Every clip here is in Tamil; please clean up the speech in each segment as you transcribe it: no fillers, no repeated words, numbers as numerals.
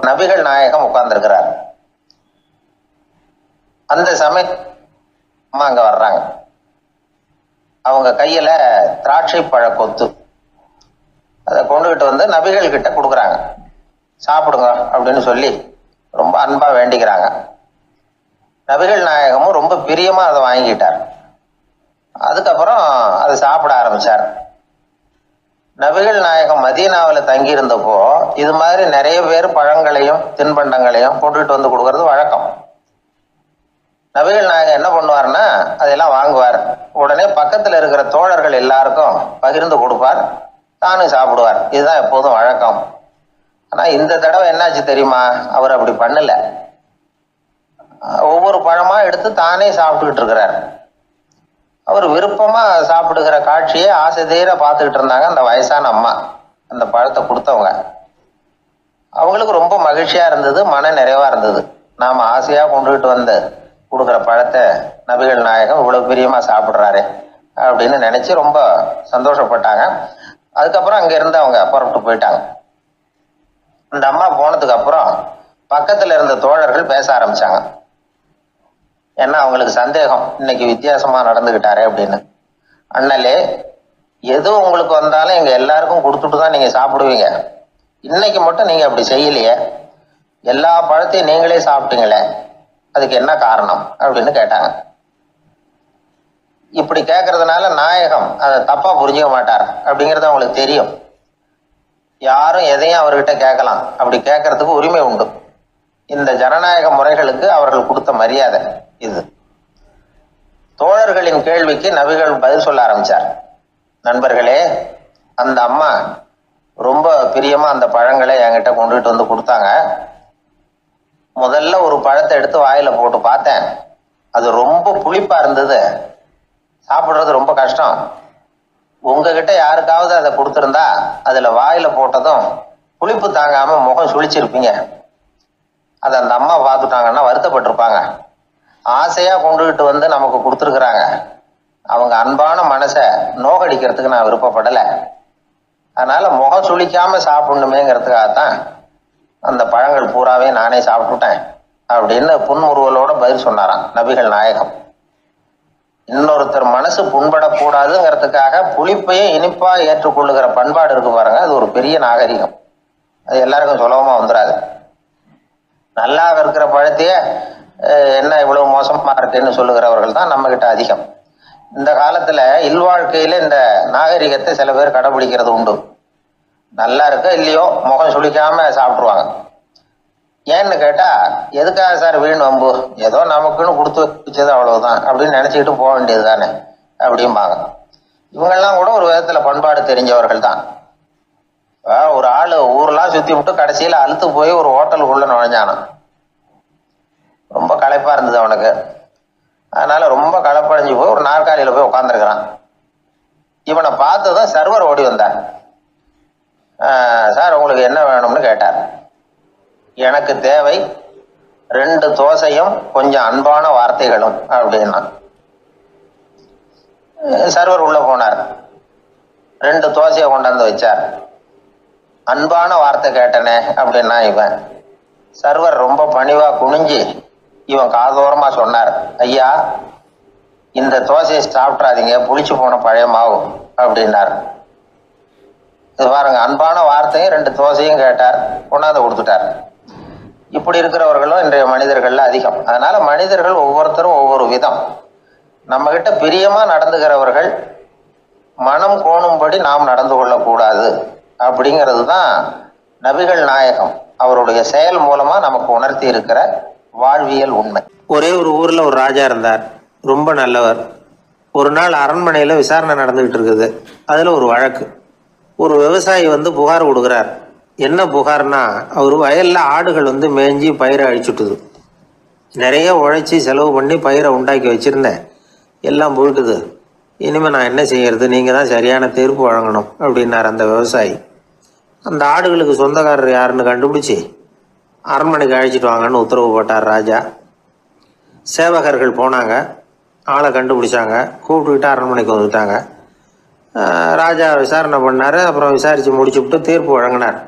நபிகள் நாயகம் உட்கார்ந்துருக்கிறார். அந்த சமயம் அம்மா அங்க வர்றாங்க. அவங்க கையில திராட்சை பழ கொத்து அதை கொண்டுகிட்டு வந்து நபிகள் கிட்ட கொடுக்குறாங்க. சாப்பிடுங்க அப்படின்னு சொல்லி ரொம்ப அன்பா வேண்டிக்கிறாங்க. நபிகள் நாயகமும் ரொம்ப பிரியமா அதை வாங்கிட்டார். அதுக்கப்புறம் அதை சாப்பிட ஆரம்பிச்சார். நபிகள் நாயகம் மதீனாவில் தங்கி இருந்தப்போ இது மாதிரி நிறைய பேர் பழங்களையும் தின்பண்டங்களையும் கொண்டுகிட்டு வந்து கொடுக்கறது வழக்கம். நபிகள் நாயகம் என்ன பண்ணுவார்னா அதெல்லாம் வாங்குவார். உடனே பக்கத்தில் இருக்கிற தோழர்கள் எல்லாருக்கும் பகிர்ந்து கொடுப்பார், தானும் சாப்பிடுவார். இதுதான் எப்போதும் வழக்கம். ஆனா இந்த தடவை என்னாச்சு தெரியுமா? அவர் அப்படி பண்ணல. ஒவ்வொரு பழமா எடுத்து தானே சாப்பிட்டுக்கிட்டு இருக்கிறார். அவர் விருப்பமா சாப்பிடுகிற காட்சியை ஆசை தீர பார்த்துக்கிட்டு இருந்தாங்க அந்த வயசான அம்மா, அந்த பழத்தை கொடுத்தவங்க. அவங்களுக்கு ரொம்ப மகிழ்ச்சியா இருந்தது, மன நிறைவா இருந்தது. நாம ஆசையா கொண்டுகிட்டு வந்து கொடுக்குற பழத்தை நபிகள் நாயகம் இவ்வளவு பிரியமா சாப்பிட்றாரு அப்படின்னு நினைச்சு ரொம்ப சந்தோஷப்பட்டாங்க. அதுக்கப்புறம் அங்க இருந்து அவங்க புறப்பட்டு போயிட்டாங்க. இந்த அம்மா போனதுக்கு அப்புறம் பக்கத்துல இருந்த தோழர்கள் பேச ஆரம்பிச்சாங்க. ஏன்னா அவங்களுக்கு சந்தேகம், இன்னைக்கு வித்தியாசமா நடந்துகிட்டாரே அப்படின்னு. அண்ணலே, எது உங்களுக்கு வந்தாலும் எங்க எல்லாருக்கும் கொடுத்துட்டு தான் நீங்க சாப்பிடுவீங்க. இன்னைக்கு மட்டும் நீங்க அப்படி செய்யலையே, எல்லா பழத்தையும் நீங்களே சாப்பிட்டீங்களே, அதுக்கு என்ன காரணம் அப்படின்னு கேட்டாங்க. இப்படி கேட்கறதுனால நாயகம் அதை தப்பா புரிஞ்சுக்க மாட்டார் அப்படிங்கிறது அவங்களுக்கு தெரியும். யாரும் எதையும் அவர்கிட்ட கேட்கலாம், அப்படி கேட்கறதுக்கு உரிமை உண்டு. இந்த ஜனநாயக முறைகளுக்கு அவர்கள் கொடுத்த மரியாதை இது. தோழர்களின் கேள்விக்கு நபிகள் பதில் சொல்ல ஆரம்பிச்சார். நண்பர்களே, அந்த அம்மா ரொம்ப பிரியமா அந்த பழங்களை என்கிட்ட கொண்டுகிட்டு வந்து கொடுத்தாங்க. முதல்ல ஒரு பழத்தை எடுத்து வாயில போட்டு பார்த்தேன், அது ரொம்ப புளிப்பா இருந்தது, சாப்பிடுறது ரொம்ப கஷ்டம். உங்ககிட்ட யாருக்காவது அதை கொடுத்துருந்தா அதுல வாயில போட்டதும் புளிப்பு தாங்காம முகம் சுழிச்சிருப்பீங்க. அதை அந்த அம்மா பார்த்துட்டாங்கன்னா வருத்தப்பட்டிருப்பாங்க. ஆசையா கொண்டுகிட்டு வந்து நமக்கு கொடுத்துருக்குறாங்க, அவங்க அன்பான மனசை நோகடிக்கிறதுக்கு நான் விருப்பப்படலை. அதனால முகம் சுழிக்காம சாப்பிடணுமேங்கிறதுக்காகத்தான் அந்த பழங்கள் பூராவே நானே சாப்பிட்டுட்டேன் அப்படின்னு புன்முறுவலோட பதில் சொன்னாராம் நபிகள் நாயகம். இன்னொருத்தர் மனசு புண்படக்கூடாதுங்கிறதுக்காக புளிப்பையும் இனிப்பா ஏற்றுக்கொள்ளுகிற பண்பாடு இருக்கு பாருங்க, அது ஒரு பெரிய நாகரிகம். அது எல்லாருக்கும் சுலபமா வந்துடாது. நல்லா இருக்கிற பழத்தையே என்ன இவ்வளவு மோசமா இருக்குன்னு சொல்லுகிறவர்கள் தான் நம்ம கிட்ட அதிகம். இந்த காலத்துல இல்வாழ்க்கையில இந்த நாகரிகத்தை சில பேர் கடைபிடிக்கிறது உண்டு. நல்லா இருக்க இல்லையோ முகம் சுளிக்காம சாப்பிடுவாங்க. ஏன்னு கேட்டா, எதுக்காக சார் வீண் வம்பு, ஏதோ நமக்குன்னு கொடுத்து வச்சது அவ்வளவுதான் அப்படின்னு நினைச்சுக்கிட்டு போக வேண்டியது தானே அப்படிம்பாங்க. இவங்கெல்லாம் கூட ஒரு விதத்துல பண்பாடு தெரிஞ்சவர்கள் தான். ஒரு ஆளு ஊரெல்லாம் சுத்தி விட்டு கடைசியில அழுத்து போய் ஒரு ஹோட்டலுக்குள்ள நுழைஞ்சானா. ரொம்ப களைப்பா இருந்தது அவனுக்கு. அதனால ரொம்ப களைப்படைஞ்சு போய் ஒரு நாற்காலியில போய் உட்காந்துருக்கிறான். இவனை பார்த்ததும் சர்வர் ஓடி வந்தார். சார் உங்களுக்கு என்ன வேணும்னு கேட்டார். எனக்கு தேவை 2 தோசையும் கொஞ்சம் அன்பான வார்த்தைகளும் அப்படின்னா. சர்வர் உள்ள போனார், 2 தோசையை கொண்டாந்து வச்சார். அன்பான வார்த்தை கேட்டனே அப்படின்னா இவன். சர்வர் ரொம்ப பணிவா குனிஞ்சு இவன் காதோரமா சொன்னார், ஐயா இந்த தோசையை சாப்பிட்றாதீங்க, புளிச்சு போன பழைய மாவு அப்படின்னார். இது பாருங்க, அன்பான வார்த்தையும் 2 தோசையும் கேட்டார், கொண்டாந்து கொடுத்துட்டார். இப்படி இருக்கிறவர்களும் இன்றைய மனிதர்கள்ல அதிகம். அதனால மனிதர்கள் ஒவ்வொருத்தரும் ஒவ்வொரு விதம். நம்ம கிட்ட பிரியமா நடந்துகிறவர்கள் மனம் கோணும்படி நாம் நடந்து கொள்ளக்கூடாது அப்படிங்கிறது தான் நபிகள் நாயகம் அவருடைய செயல் மூலமா நமக்கு உணர்த்தி இருக்கிற வாழ்வியல் உண்மை. ஒரே ஒரு ஊர்ல ஒரு ராஜா இருந்தார், ரொம்ப நல்லவர். ஒரு நாள் அரண்மனையில விசாரணை நடந்துகிட்டு இருக்குது. அதுல ஒரு வழக்கு. ஒரு விவசாயி வந்து புகார் கொடுக்குறார். என்ன புகார்னா, அவர் வயல்ல ஆடுகள் வந்து மேய்ஞ்சி பயிரை அழிச்சுட்டுது. நிறைய உழைச்சி செலவு பண்ணி பயிரை உண்டாக்கி வச்சிருந்தேன், எல்லாம் புழுக்குது. இனிமே நான் என்ன செய்யறது, நீங்க தான் சரியான தீர்ப்பு வழங்கணும் அப்படின்னார் அந்த விவசாயி. அந்த ஆடுகளுக்கு சொந்தக்காரர் யாருன்னு கண்டுபிடிச்சி அரண்மனைக்கு அழைச்சிட்டு வாங்கன்னு உத்தரவு போட்டார் ராஜா. சேவகர்கள் போனாங்க, ஆளை கண்டுபிடிச்சாங்க, கூப்பிட்டுக்கிட்டு அரண்மனைக்கு வந்துட்டாங்க. ராஜா விசாரணை பண்ணார். அப்புறம் விசாரித்து முடிச்சுவிட்டு தீர்ப்பு வழங்கினார்.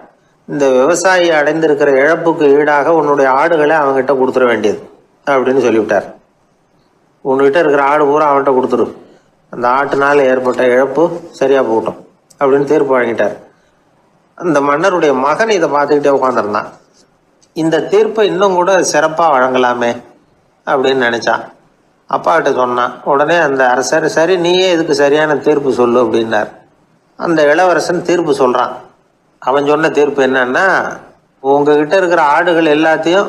இந்த விவசாயி அடைந்திருக்கிற இழப்புக்கு ஈடாக உன்னுடைய ஆடுகளை அவங்ககிட்ட கொடுத்துட வேண்டியது அப்படின்னு சொல்லிவிட்டார். உன்கிட்ட இருக்கிற ஆடு பூரா அவன்கிட்ட கொடுத்துரு, அந்த ஆட்டுனால ஏற்பட்ட இழப்பு சரியாக போகட்டும் அப்படின்னு தீர்ப்பு வழங்கிட்டார். அந்த மன்னருடைய மகன் இதை பார்த்துக்கிட்டே உட்காந்துருந்தான். இந்த தீர்ப்பை இன்னும் கூட சிறப்பாக வழங்கலாமே அப்படின்னு நினச்சான். அப்பாக்கிட்ட சொன்னான். உடனே அந்த அரசர், சரி நீயே இதுக்கு சரியான தீர்ப்பு சொல்லு அப்படின்னார். அந்த இளவரசன் தீர்ப்பு சொல்கிறான். அவன் சொன்ன தீர்ப்பு என்னன்னா, உங்ககிட்ட இருக்கிற ஆடுகள் எல்லாத்தையும்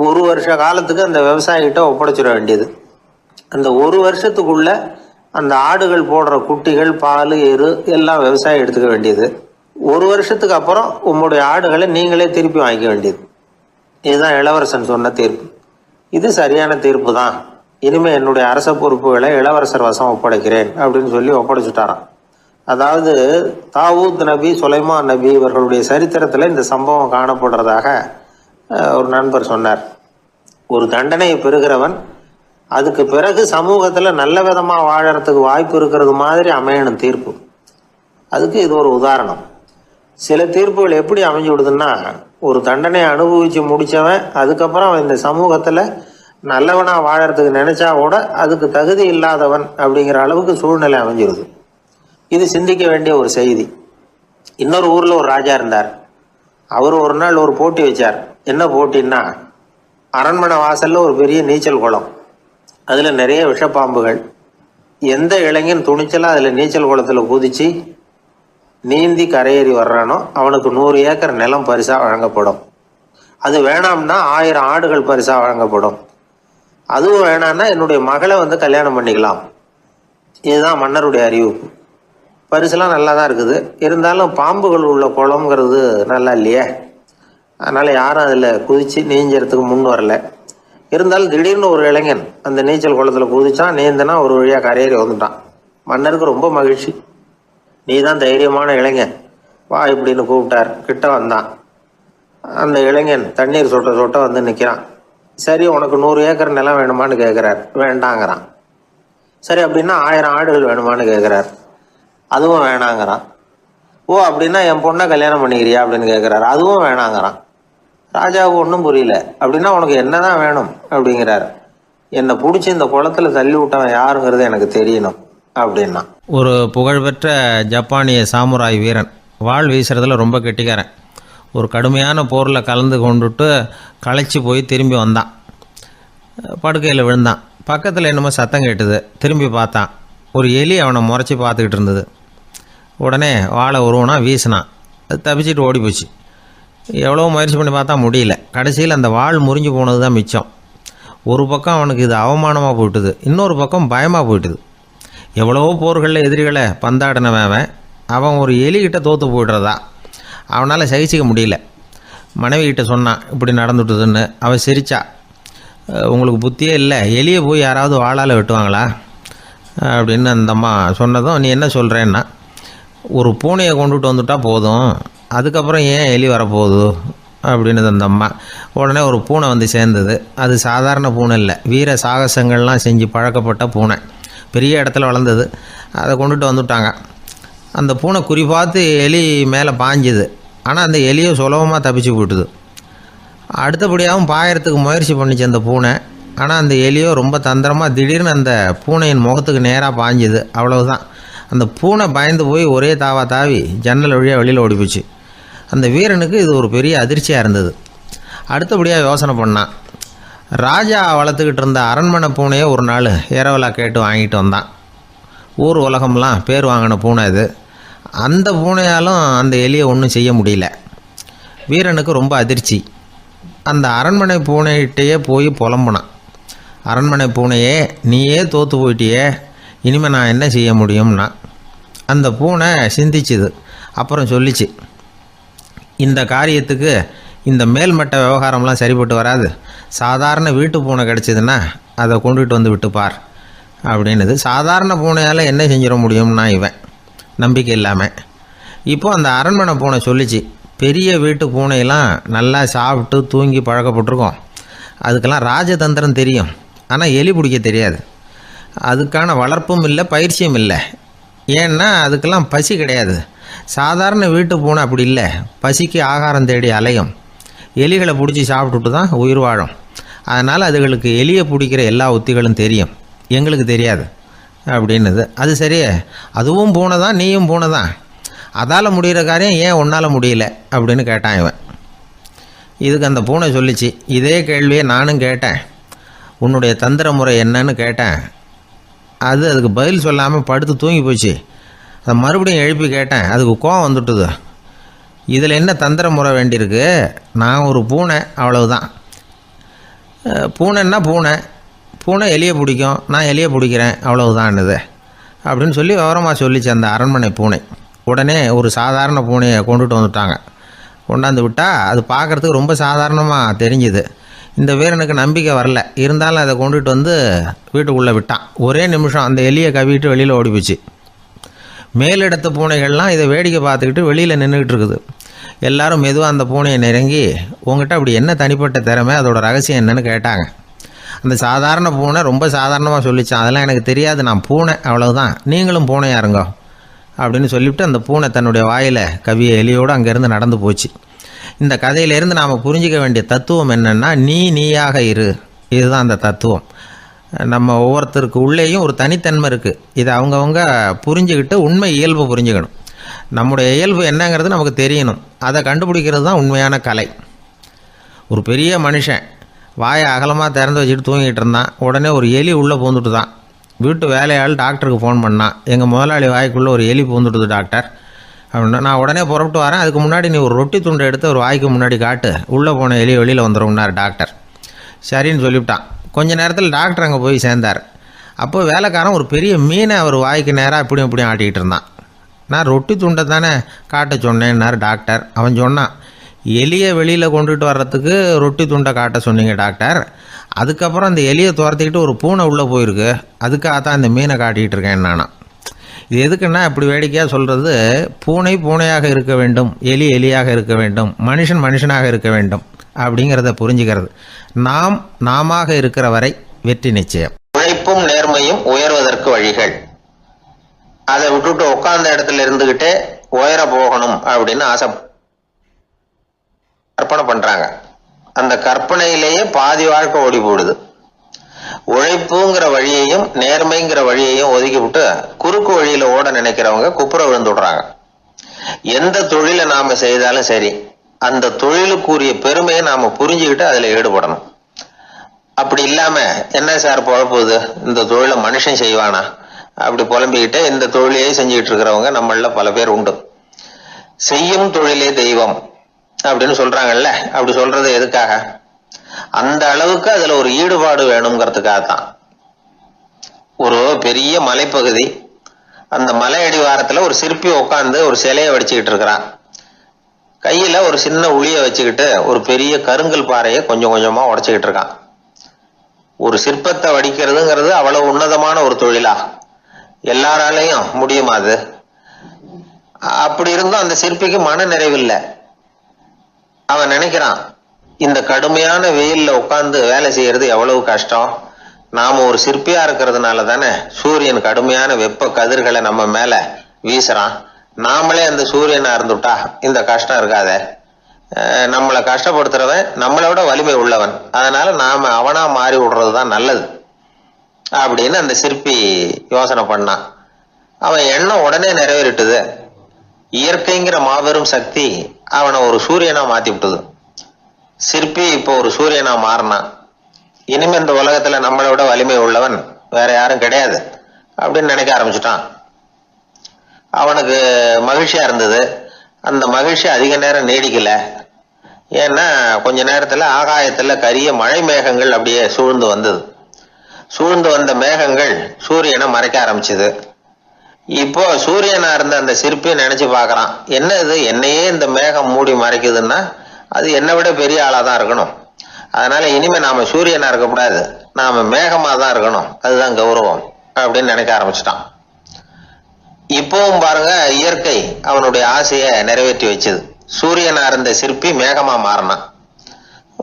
1 வருஷ காலத்துக்கு அந்த விவசாயிகிட்ட ஒப்படைச்சிட வேண்டியது. அந்த 1 வருஷத்துக்குள்ள அந்த ஆடுகள் போடுற குட்டிகள், பால், எரு எல்லாம் விவசாயி எடுத்துக்க வேண்டியது. 1 வருஷத்துக்கு அப்புறம் உங்களுடைய ஆடுகளை நீங்களே திருப்பி வாங்கிக்க வேண்டியது. இதுதான் இளவரசன் சொன்ன தீர்ப்பு. இது சரியான தீர்ப்பு தான். இனிமேல் என்னுடைய அரச பொறுப்புகளை இளவரசர் வசம் ஒப்படைக்கிறேன் அப்படின்னு சொல்லி ஒப்படைச்சுட்டாராம். அதாவது தாவூத் நபி, சுலைமான் நபி இவர்களுடைய சரித்திரத்தில் இந்த சம்பவம் காணப்படுறதாக ஒரு நண்பர் சொன்னார். ஒரு தண்டனையை பெறுகிறவன் அதுக்கு பிறகு சமூகத்தில் நல்ல விதமாக வாழறதுக்கு வாய்ப்பு இருக்கிறது மாதிரி அமையணும் தீர்ப்பு. அதுக்கு இது ஒரு உதாரணம். சில தீர்ப்புகள் எப்படி அமைஞ்சு விடுதுன்னா, ஒரு தண்டனையை அனுபவித்து முடித்தவன் அதுக்கப்புறம் அவன் இந்த சமூகத்தில் நல்லவனாக வாழறதுக்கு நினைச்சா கூட அதுக்கு தகுதி இல்லாதவன் அப்படிங்கிற அளவுக்கு சூழ்நிலை அமைஞ்சிருது. இது சிந்திக்க வேண்டிய ஒரு செய்தி. இன்னொரு ஊரில் ஒரு ராஜா இருந்தார். அவர் ஒரு நாள் ஒரு போட்டி வச்சார். என்ன போட்டின்னா, அரண்மனை வாசலில் ஒரு பெரிய நீச்சல் குளம், அதில் நிறைய விஷப்பாம்புகள். எந்த இளைஞன் துணிச்சலாக அதில் நீச்சல் குளத்தில் குதித்து நீந்தி கரையேறி வர்றானோ அவனுக்கு 100 ஏக்கர் நிலம் பரிசாக வழங்கப்படும். அது வேணாம்னா 1000 ஆடுகள் பரிசாக வழங்கப்படும். அதுவும் வேணான்னா என்னுடைய மகளை கல்யாணம் பண்ணிக்கலாம். இதுதான் மன்னருடைய அறிவிப்பு. பரிசுலாம் நல்லா தான் இருக்குது. இருந்தாலும் பாம்புகள் உள்ள குளம்ங்கிறது நல்லா இல்லையே, அதனால் யாரும் அதில் குதித்து நீஞ்சறதுக்கு முன் வரல. இருந்தாலும் திடீர்னு ஒரு இளைஞன் அந்த நீச்சல் குளத்தில் குதிச்சான். நீந்தனா ஒரு வழியாக கரையேறி வந்துட்டான். மன்னருக்கு ரொம்ப மகிழ்ச்சி. நீ தான் தைரியமான இளைஞன், வா இப்படின்னு கூப்பிட்டார். கிட்ட வந்தான். அந்த இளைஞன் தண்ணீர் சொட்ட சொட்ட நிற்கிறான். சரி, உனக்கு 100 ஏக்கர் நிலம் வேணுமான்னு கேட்குறார். வேண்டாங்கிறான். சரி, அப்படின்னா 1000 ஆடுகள் வேணுமான்னு கேட்குறார். அதுவும் வேணாங்கிறான். ஓ, அப்படின்னா என் பொண்ணை கல்யாணம் பண்ணிக்கிறியா அப்படின்னு கேட்குறாரு. அதுவும் வேணாங்கிறான். ராஜாவுக்கு ஒன்றும் புரியல. அப்படின்னா உனக்கு என்னதான் வேணும் அப்படிங்கிறார். என்னை பிடிச்சி இந்த குளத்துல தள்ளி விட்டவன் யாருங்கிறது எனக்கு தெரியணும் அப்படின்னா. ஒரு புகழ்பெற்ற ஜப்பானிய சாமுராய் வீரன், வாள் வீசுறதுல ரொம்ப கெட்டிக்காரன். ஒரு கடுமையான போரில் கலந்து கொண்டுட்டு களைச்சி போய் திரும்பி வந்தான். படுக்கையில் விழுந்தான். பக்கத்தில் என்னமோ சத்தம் கேட்டுது. திரும்பி பார்த்தான். ஒரு எலி அவனை முறைச்சி பார்த்துக்கிட்டு இருந்தது. உடனே வாழை உருவனா வீசினான். அது தப்பிச்சிட்டு ஓடி போச்சு. எவ்வளோ முயற்சி பண்ணி பார்த்தா முடியல. கடைசியில் அந்த வாள் முறிஞ்சு போனது தான் மிச்சம். ஒரு பக்கம் அவனுக்கு இது அவமானமாக போயிட்டுது, இன்னொரு பக்கம் பயமாக போயிட்டுது. எவ்வளவோ போர்களில் எதிரிகளை பந்தாடினவன் அவன் ஒரு எலிகிட்ட தோற்று போய்டுறதா அவனால் சகிச்சிக்க முடியல. மனைவிகிட்ட சொன்னான் இப்படி நடந்துட்டுதுன்னு. அவள் சிரிச்சா. உங்களுக்கு புத்தியே இல்லை, எலியை போய் யாராவது வாளால் வெட்டுவாங்களா அப்படின்னு அந்த அம்மா சொன்னதும், நீ என்ன சொல்கிறேன்னா, ஒரு பூனையை கொண்டுட்டு வந்துட்டா போதும், அதுக்கப்புறம் ஏன் எலி வரப்போகுது அப்படின்னு அந்த அம்மா. உடனே ஒரு பூனை வந்து சேர்ந்தது. அது சாதாரண பூனை இல்லை, வீர சாகசங்கள்லாம் செஞ்சு பழக்கப்பட்ட பூனை. பெரிய இடத்துல வளர்ந்தது. அதை கொண்டுட்டு வந்துட்டாங்க. அந்த பூனை குறி பார்த்து எலி மேலே பாஞ்சுது. ஆனால் அந்த எலியை சுலபமாக தப்பிச்சு போட்டுது. அடுத்தபடியாகவும் பாயறதுக்கு முயற்சி பண்ணிச்சு அந்த பூனை. ஆனால் அந்த எலியோ ரொம்ப தந்திரமாக திடீர்னு அந்த பூனையின் முகத்துக்கு நேராக பாஞ்சுது. அவ்வளவுதான். அந்த பூனை பயந்து போய் ஒரே தாவா தாவி ஜன்னல் வழியாக வெளியில் ஓடிப்போச்சு. அந்த வீரனுக்கு இது ஒரு பெரிய அதிர்ச்சியாக இருந்தது. அடுத்தபடியாக யோசனை பண்ணான். ராஜா வளர்த்துக்கிட்டு இருந்த அரண்மனை பூனையை ஒரு நாள் இரவலாக கேட்டு வாங்கிட்டு வந்தான். ஊர் உலகம்லாம் பேர் வாங்கின பூனை இது. அந்த பூனையாலும் அந்த எலியை ஒன்றும் செய்ய முடியல. வீரனுக்கு ரொம்ப அதிர்ச்சி. அந்த அரண்மனை பூனைகிட்டையே போய் புலம்புனான். அரண்மனை பூனையே, நீயே தோற்று போயிட்டியே, இனிமேல் நான் என்ன செய்ய முடியும்னா. அந்த பூனை சிந்திச்சுது. அப்புறம் சொல்லிச்சு, இந்த காரியத்துக்கு இந்த மேல்மட்ட விவகாரம்லாம் சரிப்பட்டு வராது. சாதாரண வீட்டு பூனை கிடச்சிதுன்னா அதை கொண்டுகிட்டு வந்து விட்டுப்பார் அப்படின்னுது. சாதாரண பூனையால் என்ன செஞ்சிட முடியும்னா இவன் நம்பிக்கை இல்லாமல். இப்போது அந்த அரண்மனை பூனை சொல்லிச்சு, பெரிய வீட்டு பூனையெல்லாம் நல்லா சாப்பிட்டு தூங்கி பழக்கப்பட்டிருக்கோம். அதுக்கெல்லாம் ராஜதந்திரம் தெரியும், ஆனால் எலி பிடிக்க தெரியாது. அதுக்கான வளர்ப்பும் இல்லை, பயிற்சியும் இல்லை. ஏன்னா அதுக்கெல்லாம் பசி கிடையாது. சாதாரண வீட்டு பூனை அப்படி இல்லை, பசிக்கு ஆகாரம் தேடி அலையும், எலிகளை பிடிச்சி சாப்பிட்டுட்டு தான் உயிர் வாழும். அதனால் அதுகளுக்கு எலியை பிடிக்கிற எல்லா உத்திகளும் தெரியும், எங்களுக்கு தெரியாது அப்படின்னுது. அது சரியே, அதுவும் பூனை தான், நீயும் பூனை தான், அதால் முடிகிற காரியம் ஏன் உன்னால் முடியல அப்படின்னு கேட்டான் இவன். இதுக்கு அந்த பூனை சொல்லிச்சு, இதே கேள்வியை நானும் கேட்டேன், உன்னுடைய தந்திர முறை என்னன்னு கேட்டேன். அதுக்கு பதில் சொல்லாமல் படுத்து தூங்கி போச்சு. அதை மறுபடியும் எழுப்பி கேட்டேன், அதுக்கு கோவம் வந்துட்டுது. இதில் என்ன தந்திர முறை வேண்டியிருக்கு, நான் ஒரு பூனை அவ்வளவுதான். பூனைன்னா பூனை, பூனை எலியை பிடிக்கும், நான் எலியை பிடிக்கிறேன் அவ்வளவுதான்னுது அப்படின்னு சொல்லி விவரமாக சொல்லிச்சு அந்த அரண்மனை பூனை. உடனே ஒரு சாதாரண பூனையை கொண்டுட்டு வந்துட்டாங்க. கொண்டாந்து விட்டால் அது பார்க்குறதுக்கு ரொம்ப சாதாரணமாக தெரிஞ்சுது. இந்த வீரனுக்கு நம்பிக்கை வரல, இருந்தாலும் அதை கொண்டுட்டு வந்து வீட்டுக்குள்ளே விட்டான். ஒரே நிமிஷம் அந்த எலியை கவிட்டு வெளியில் ஓடிப்போச்சு. மேலிடத்த பூனைகள்லாம் இதை வேடிக்கை பார்த்துக்கிட்டு வெளியில் நின்றுக்கிட்டு இருக்குது. எல்லாரும் மெதுவாக அந்த பூனையை நெருங்கி, உங்கள்கிட்ட அப்படி என்ன தனிப்பட்ட திறமை, அதோட ரகசியம் என்னன்னு கேட்டாங்க. அந்த சாதாரண பூனை ரொம்ப சாதாரணமாக சொல்லிச்சான், அதெல்லாம் எனக்கு தெரியாது, நான் பூனை அவ்வளவுதான், நீங்களும் பூனையாக இருங்கோ அப்படின்னு சொல்லிவிட்டு அந்த பூனை தன்னுடைய வாயில் கவிய எலியோடு அங்கேருந்து நடந்து போச்சு. இந்த கதையிலேருந்து நாம் புரிஞ்சிக்க வேண்டிய தத்துவம் என்னென்னா, நீயாக இரு, இதுதான் அந்த தத்துவம். நம்ம ஒவ்வொருத்தருக்கு உள்ளேயும் ஒரு தனித்தன்மை இருக்குது. இதை அவங்கவுங்க புரிஞ்சுக்கிட்டு உண்மை இயல்பு புரிஞ்சுக்கணும். நம்முடைய இயல்பு என்னங்கிறது நமக்கு தெரியணும். அதை கண்டுபிடிக்கிறது தான் உண்மையான கலை. ஒரு பெரிய மனுஷன் வாயை அகலமாக திறந்து வச்சுட்டு தூங்கிட்டு இருந்தான். உடனே ஒரு எலி உள்ளே பூந்துட்டு தான். வீட்டு வேலையாள் டாக்டருக்கு ஃபோன் பண்ணான், எங்கள் முதலாளி வாய்க்குள்ளே ஒரு எலி பூந்துட்டுது டாக்டர் அப்படின்னா. நான் உடனே புறப்பட்டு வரேன், அதுக்கு முன்னாடி நீ ஒரு ரொட்டி துண்டை எடுத்து ஒரு வாய்க்கு முன்னாடி காட்டு, உள்ளே போன எலி வெளியில் வந்துடும்னார் டாக்டர். சரின்னு சொல்லிவிட்டான். கொஞ்ச நேரத்தில் டாக்டர் அங்கே போய் சேர்ந்தார். அப்போ வேலைக்காரன் ஒரு பெரிய மீனை அவர் வாய்க்கு நேராக இப்படியும் ஆட்டிக்கிட்டு இருந்தான். நான் ரொட்டி துண்டை தானே காட்ட சொன்னேன்னார் டாக்டர். அவன் சொன்னான், எலியை வெளியில் கொண்டுட்டு வர்றதுக்கு ரொட்டி துண்டை காட்ட சொன்னீங்க டாக்டர், அதுக்கப்புறம் அந்த எலியை துரத்திக்கிட்டு ஒரு பூனை உள்ளே போயிருக்கு, அதுக்காக தான் இந்த மீனை காட்டிக்கிட்டு இருக்கேன் நானா. இது எதுக்குன்னா, இப்படி வேடிக்கையாக சொல்கிறது, பூனை பூனையாக இருக்க வேண்டும், எலி எலியாக இருக்க வேண்டும், மனுஷன் மனுஷனாக இருக்க வேண்டும் அப்படிங்கிறத புரிஞ்சுக்கிறது. நாம இருக்கிற வரை வெற்றி நிச்சயம். உழைப்பும் நேர்மையும் உயர்வதற்கு வழிகள். அதை விட்டுட்டு உட்கார்ந்த இடத்துல இருந்துகிட்டே உயர போகணும் அப்படின்னு கற்பனை பண்றாங்க. அந்த கற்பனையிலேயே பாதி வாழ்க்கை ஓடி போடுது. உழைப்புங்கிற வழியையும் நேர்மைங்கிற வழியையும் ஒதுக்கி விட்டு குறுக்கு வழியில ஓட நினைக்கிறவங்க குப்புற விழுந்து விடுறாங்க. எந்த தொழிலை நாம செய்தாலும் சரி, அந்த தொழிலுக்குரிய பெருமையை நாம புரிஞ்சுக்கிட்டு அதுல ஈடுபடணும். அப்படி இல்லாம, என்ன சார் பொழப்புது, இந்த தொழிலை மனுஷன் செய்வானா அப்படி புலம்பிக்கிட்டு இந்த தொழிலையே செஞ்சுக்கிட்டு இருக்கிறவங்க நம்மள பல பேர் உண்டு. செய்யும் தொழிலே தெய்வம் அப்படின்னு சொல்றாங்கல்ல, அப்படி சொல்றது எதுக்காக? அந்த அளவுக்கு அதுல ஒரு ஈடுபாடு வேணுங்கிறதுக்காகத்தான். ஒரு பெரிய மலைப்பகுதி, அந்த மலை அடிவாரத்துல ஒரு சிற்பி உட்காந்து ஒரு சிலையை வடிச்சுக்கிட்டு இருக்கிறான். கையில ஒரு சின்ன உளிய வச்சுக்கிட்டு ஒரு பெரிய கருங்கல் பாறையை கொஞ்சம் கொஞ்சமா உடைச்சுக்கிட்டு இருக்கான். ஒரு சிற்பத்தை வடிக்கிறதுங்கிறது அவ்வளவு உன்னதமான ஒரு தொழிலா? எல்லாராலையும் முடியுமா அது? அப்படி இருந்தும் அந்த சிற்பிக்கு மன நிறைவில்லை. அவன் நினைக்கிறான், இந்த கடுமையான வெயில்ல உட்கார்ந்து வேலை செய்யறது எவ்வளவு கஷ்டம். நாம ஒரு சிற்பியா இருக்கிறதுனால தானே சூரியன் கடுமையான வெப்ப கதிர்களை நம்ம மேல வீசுறான். நாமளே அந்த சூரியனா இருந்துட்டா இந்த கஷ்டம் இருக்காத. நம்மளை கஷ்டப்படுத்துறவன் நம்மளோட வலிமை உள்ளவன், அதனால நாம அவனா மாறி விடுறதுதான் நல்லது அப்படின்னு அந்த சிற்பி யோசனை பண்ணான். அவன் எண்ணம் உடனே நிறைவேறிட்டுது. இயற்கைங்கிற மாபெரும் சக்தி அவனை ஒரு சூரியனா மாத்தி விட்டது. சிற்பி இப்போ ஒரு சூரியனா மாறினான். இனிமே இந்த உலகத்துல நம்மளோட வலிமை உள்ளவன் வேற யாரும் கிடையாது அப்படின்னு நினைக்க ஆரம்பிச்சுட்டான். அவனுக்கு மகிழ்ச்சியா இருந்தது. அந்த மகிழ்ச்சி அதிக நேரம் நீடிக்கல. ஏன்னா கொஞ்ச நேரத்துல ஆகாயத்துல கரிய மழை மேகங்கள் அப்படியே சூழ்ந்து வந்தது. சூழ்ந்து வந்த மேகங்கள் சூரியனை மறைக்க ஆரம்பிச்சது. இப்போ சூரியனா இருந்த அந்த சிற்பி நினைச்சு பாக்குறான், என்ன இது, என்னையே இந்த மேகம் மூடி மறைக்குதுன்னா அது என்னை விட பெரிய ஆளா தான் இருக்கணும். அதனால இனிமே நாம சூரியனா இருக்கக்கூடாது, நாம மேகமா தான் இருக்கணும், அதுதான் கௌரவம் அப்படின்னு நினைக்க ஆரம்பிச்சிட்டான். இப்பவும் பாருங்க, இயற்கை அவனுடைய ஆசையை நிறைவேற்றி வச்சது. சூரியனா இருந்த சிற்பி மேகமா மாறினான்.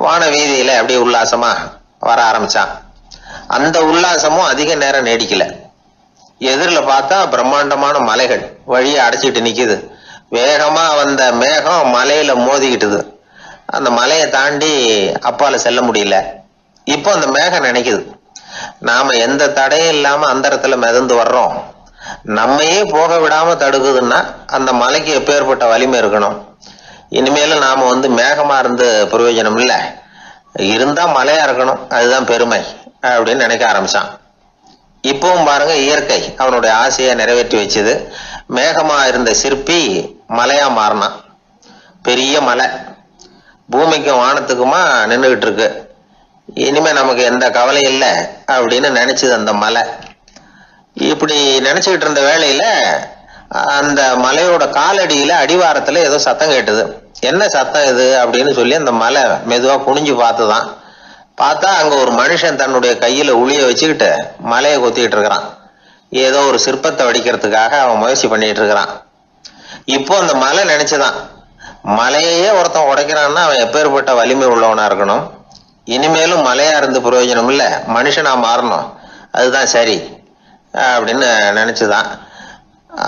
வான வீதியில அப்படியே உல்லாசமா வர ஆரம்பிச்சான். அந்த உல்லாசமும் அதிக நேரம் நீடிக்கல. எதிரில பார்த்தா பிரம்மாண்டமான மலைகள் வழியை அடைச்சிட்டு நிக்குது. வேகமா வந்த மேகம் மலையில மோதிக்கிட்டுது. அந்த மலையை தாண்டி அப்பால செல்ல முடியல. இப்போ அந்த மேகம் நினைக்குது, நாம எந்த தடையும் இல்லாம அந்தரத்துல மிதந்து வர்றோம், நம்மையே போக விடாம தடுக்குதுன்னா அந்த மலைக்கு எப்பேற்பட்ட வலிமை இருக்கணும். இனிமேலும் நாம மேகமா இருந்து பிரயோஜனம் இல்லை, இருந்தா மலையா இருக்கணும், அதுதான் பெருமை அப்படின்னு நினைக்க ஆரம்பிச்சான். இப்பவும் பாருங்க, இயற்கை அவனுடைய ஆசையை நிறைவேற்றி வச்சது. மேகமா இருந்த சிற்பி மலையா மாறினான். பெரிய மலை பூமிக்கும் வானத்துக்குமா நின்றுகிட்டு இருக்கு. இனிமே நமக்கு எந்த கவலை இல்லை அப்படின்னு நினைச்சது அந்த மலை. இப்படி நினைச்சுக்கிட்டு இருந்த வேளையில அந்த மலையோட காலடியில அடிவாரத்துல ஏதோ சத்தம் கேட்டுது. என்ன சத்தம் இது அப்படின்னு சொல்லி அந்த மலை மெதுவா குனிஞ்சு பார்த்துதான். பார்த்தா அங்க ஒரு மனுஷன் தன்னுடைய கையில உளிய வச்சுக்கிட்டு மலையை கொத்திக்கிட்டு இருக்கிறான். ஏதோ ஒரு சிற்பத்தை வடிக்கிறதுக்காக அவன் முயற்சி பண்ணிட்டு இருக்கிறான். இப்போ அந்த மலை நினைச்சுதான், மலையே ஒருத்தன் உடைக்கிறான்னா அவன் எப்பேற்பட்ட வலிமை உள்ளவனா இருக்கணும். இனிமேலும் மலையா இருந்து பிரயோஜனம் இல்லை, மனுஷனா மாறணும், அதுதான் சரி அப்படின்னு நினைச்சுதான்.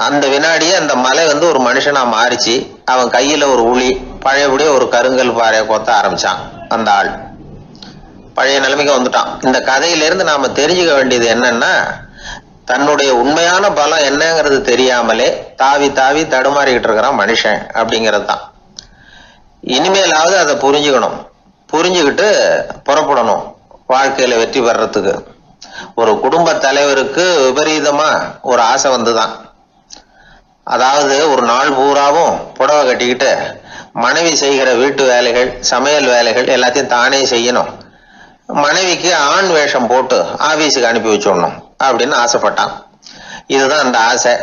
அந்த வினாடியே அந்த மலை ஒரு மனுஷனா மாறிச்சு. அவன் கையில ஒரு உளி, பழையபடியே ஒரு கருங்கல் பாறையை கொத்த ஆரம்பிச்சான். அந்த ஆள் பழைய நிலைமைக்கு வந்துட்டான். இந்த கதையிலிருந்து நாம தெரிஞ்சுக்க வேண்டியது என்னன்னா, தன்னுடைய உண்மையான பலம் என்னங்கிறது தெரியாமலே தாவி தாவி தடுமாறிக்கிட்டு இருக்கிறான் மனுஷன் அப்படிங்கிறது தான். இனிமேலாவது அதை புரிஞ்சுக்கணும், புரிஞ்சுக்கிட்டு புறப்படணும் வாழ்க்கையில வெற்றி பெறறதுக்கு. ஒரு குடும்ப தலைவருக்கு விபரீதமா ஒரு ஆசை வந்துதான். அதாவது ஒரு நாள் பூராவும் புடவை கட்டிக்கிட்டு மனைவி செய்கிற வீட்டு வேலைகள், சமையல் வேலைகள் எல்லாத்தையும் தானே செய்யணும், மனைவிக்கு ஆண் வேஷம் போட்டு ஆபீஸுக்கு அனுப்பி வச்சுடணும் அப்படின்னு ஆசைப்பட்டான். இதுதான் அந்த ஆசை.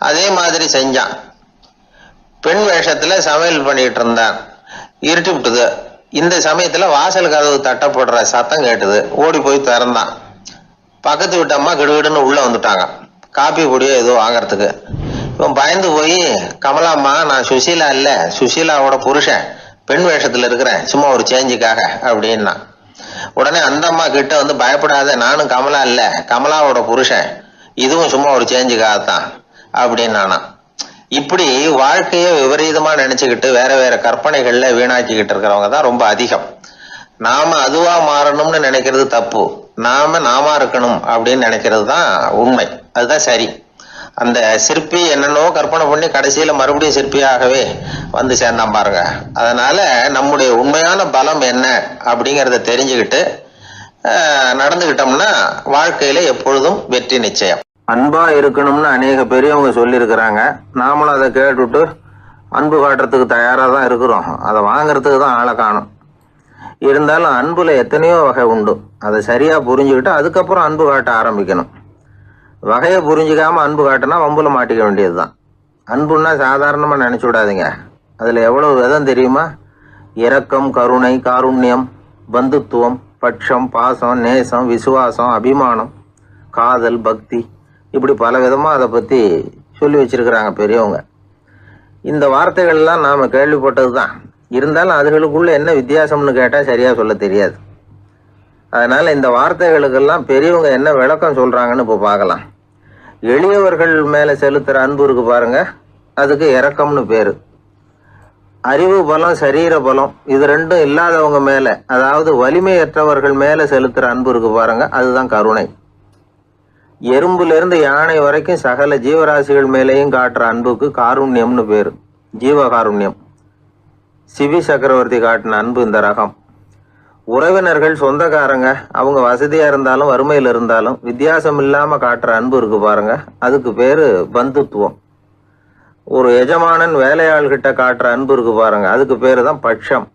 அதே மாதிரி செஞ்சான். பெண் வேஷத்துல சமையல் பண்ணிட்டு இருந்தான். இருட்டி விட்டுது. இந்த சமயத்துல வாசல் கதவு தட்டப்படுற சத்தம் கேட்டுது. ஓடி போய் திறந்தான். பக்கத்து வீட்டு அம்மா கிடுகிடுன்னு உள்ள வந்துட்டாங்க, காப்பி பொடியோ ஏதோ வாங்கறதுக்கு. இவன் பயந்து போய், கமலாம்மா, நான் சுசீலா இல்ல, சுசீலாவோட புருஷன், பெண் வேஷத்துல இருக்கிறேன், சும்மா ஒரு சேஞ்சுக்காக அப்படின்னா. உடனே அந்த அம்மா கிட்ட பயப்படாத, நானும் கமலா இல்ல, கமலாவோட புருஷன், இதுவும் சும்மா ஒரு சேஞ்சுக்காகத்தான் அப்படின்னானா. இப்படி வாழ்க்கைய விபரீதமா நினைச்சுக்கிட்டு வேற வேற கற்பனைகள்ல வீணாக்கிக்கிட்டு இருக்கிறவங்க தான் ரொம்ப அதிகம். நாம அதுவா மாறணும்னு நினைக்கிறது தப்பு, நாம இருக்கணும் அப்படின்னு நினைக்கிறது தான் உண்மை, அதுதான் சரி. அந்த சிற்பி என்னென்னோ கற்பனை பண்ணி கடைசியில மறுபடியும் சிற்பியாகவே சேர்ந்தான் பாருங்க. அதனால நம்முடைய உண்மையான பலம் என்ன அப்படிங்கறத தெரிஞ்சுக்கிட்டு நடந்துகிட்டோம்னா வாழ்க்கையில எப்பொழுதும் வெற்றி நிச்சயம். அன்பா இருக்கணும்னு அநேக பெரியவங்க சொல்லியிருக்கிறாங்க. நாமளும் அதை கேட்டுட்டு அன்பு காட்டுறதுக்கு தயாரா தான் இருக்கிறோம். அதை வாங்கறதுக்கு தான் ஆளை காணும். இருந்தாலும் அன்புல எத்தனையோ வகை உண்டு. அதை சரியா புரிஞ்சுக்கிட்டு அதுக்கப்புறம் அன்பு காட்ட ஆரம்பிக்கணும். வகையை புரிஞ்சுக்காம அன்பு காட்டினா வம்புல மாட்டிக்க வேண்டியதுதான். அன்புன்னா சாதாரணமா நினைச்சு விடாதீங்க. அதுல எவ்வளவு விதம் தெரியுமா? இரக்கம், கருணை, காருண்யம், பந்துத்துவம், பட்சம், பாசம், நேசம், விசுவாசம், அபிமானம், காதல், பக்தி, இப்படி பல விதமா அதை பத்தி சொல்லி வச்சிருக்கிறாங்க பெரியவங்க. இந்த வார்த்தைகள்லாம் நாம கேள்விப்பட்டது தான். இருந்தாலும் அதுகளுக்குள்ள என்ன வித்தியாசம்னு கேட்டா சரியா சொல்ல தெரியாது. அதனால இந்த வார்த்தைகளுக்கெல்லாம் பெரியவங்க என்ன விளக்கம் சொல்றாங்கன்னு இப்போ பார்க்கலாம். எளியவர்கள் மேல செலுத்துற அன்பு இருக்கு பாருங்க, அதுக்கு இரக்கம்னு பேரு. அறிவு பலம், சரீர பலம், இது ரெண்டும் இல்லாதவங்க மேல, அதாவது வலிமையற்றவர்கள் மேல செலுத்துற அன்பு இருக்கு பாருங்க, அதுதான் கருணை. எறும்புல இருந்து யானை வரைக்கும் சகல ஜீவராசிகள் மேலேயும் காட்டுற அன்புக்கு காருண்யம்னு பேரு, ஜீவகாருண்யம். சிவி சக்கரவர்த்தி காட்டின அன்பு இந்த ரகம். உறவினர்கள், சொந்தக்காரங்க, அவங்க வசதியா இருந்தாலும் வறுமையில இருந்தாலும் வித்தியாசம் இல்லாம காட்டுற அன்பு இருக்கு பாருங்க, அதுக்கு பேரு பந்துத்துவம். ஒரு எஜமானன் வேலையாள்கிட்ட காட்டுற அன்பு இருக்கு பாருங்க, அதுக்கு பேரு தான் பட்சம்.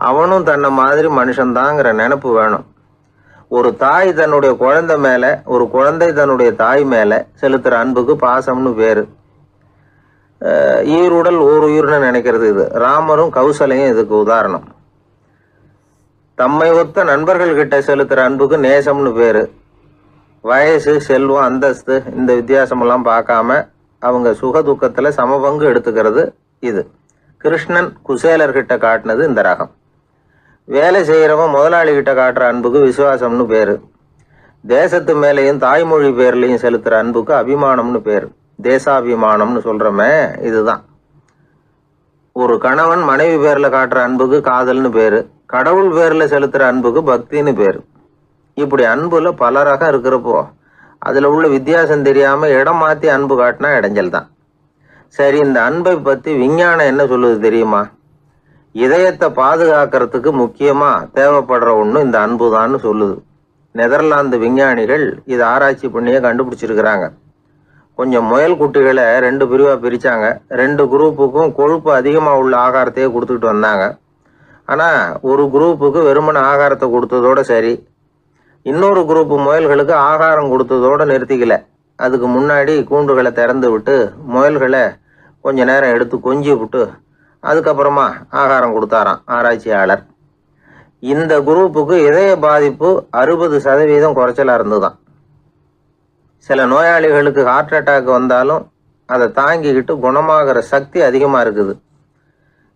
அவனும் தன்னை மாதிரி மனுஷன்தாங்கிற நினைப்பு வேணும். ஒரு தாய் தன்னுடைய குழந்தை மேல, ஒரு குழந்தை தன்னுடைய தாய் மேல செலுத்துற அன்புக்கு பாசம்னு பேரு. ஈருடல் ஓர் உயிர்னு நினைக்கிறது இது. ராமரும் கௌசலையும் இதுக்கு உதாரணம். தம்மை ஒத்த நண்பர்கள் கிட்ட செலுத்துற அன்புக்கு நேசம்னு பேரு. வயசு, செல்வம், அந்தஸ்து, இந்த வித்தியாசமெல்லாம் பார்க்காம அவங்க சுக துக்கத்துல சமபங்கு எடுத்துக்கிறது இது. கிருஷ்ணன் குசேலர்கிட்ட காட்டினது இந்த ரகம். வேலை செய்யறவன் முதலாளி கிட்ட காட்டுற அன்புக்கு விசுவாசம்னு பேரு. தேசத்து மேலையும் தாய்மொழி பேர்லையும் செலுத்துற அன்புக்கு அபிமானம்னு பேரு. தேசாபிமானம்னு சொல்றமே இதுதான். ஒரு கணவன் மனைவி பேர்ல காட்டுற அன்புக்கு காதல்னு பேரு, கடவுள் பேர்ல செலுத்துற அன்புக்கு பக்தின்னு பேரு. இப்படி அன்புல பல ரகம் இருக்கிறப்போ அதுல உள்ள வித்தியாசம் தெரியாம இடம் மாத்தி அன்பு காட்டினா இடைஞ்சல் தான். சரி, இந்த அன்பை பத்தி விஞ்ஞானம் என்ன சொல்லுது தெரியுமா? இதயத்தை பாதுகாக்கிறதுக்கு முக்கியமா தேவைப்படுற ஒண்ணு இந்த அன்பு தான்னு சொல்லுது. நெதர்லாந்து விஞ்ஞானிகள் இதை ஆராய்ச்சி பண்ணியே கண்டுபிடிச்சிருக்கிறாங்க. கொஞ்சம் முயல் குட்டிகளை 2 பிரிவா பிரிச்சாங்க. 2 குரூப்புக்கும் கொழுப்பு அதிகமா உள்ள ஆகாரத்தையே கொடுத்துக்கிட்டு வந்தாங்க. ஆனா ஒரு குரூப்புக்கு வெறுமன ஆகாரத்தை கொடுத்ததோட சரி, இன்னொரு குரூப் முயல்களுக்கு ஆகாரம் கொடுத்ததோட நிறுத்திக்கல. அதுக்கு முன்னாடி கூண்டுகளை திறந்து விட்டு முயல்களை கொஞ்ச நேரம் எடுத்து கொஞ்சி விட்டு அதுக்கப்புறமா ஆகாரம் கொடுத்தாராம் ஆராய்ச்சியாளர். இந்த குரூப்புக்கு இதய பாதிப்பு 60% குறைச்சலா இருந்துதான். சில நோயாளிகளுக்கு ஹார்ட் அட்டாக் வந்தாலும் அதை தாங்கிக்கிட்டு குணமாகிற சக்தி அதிகமா இருக்குது.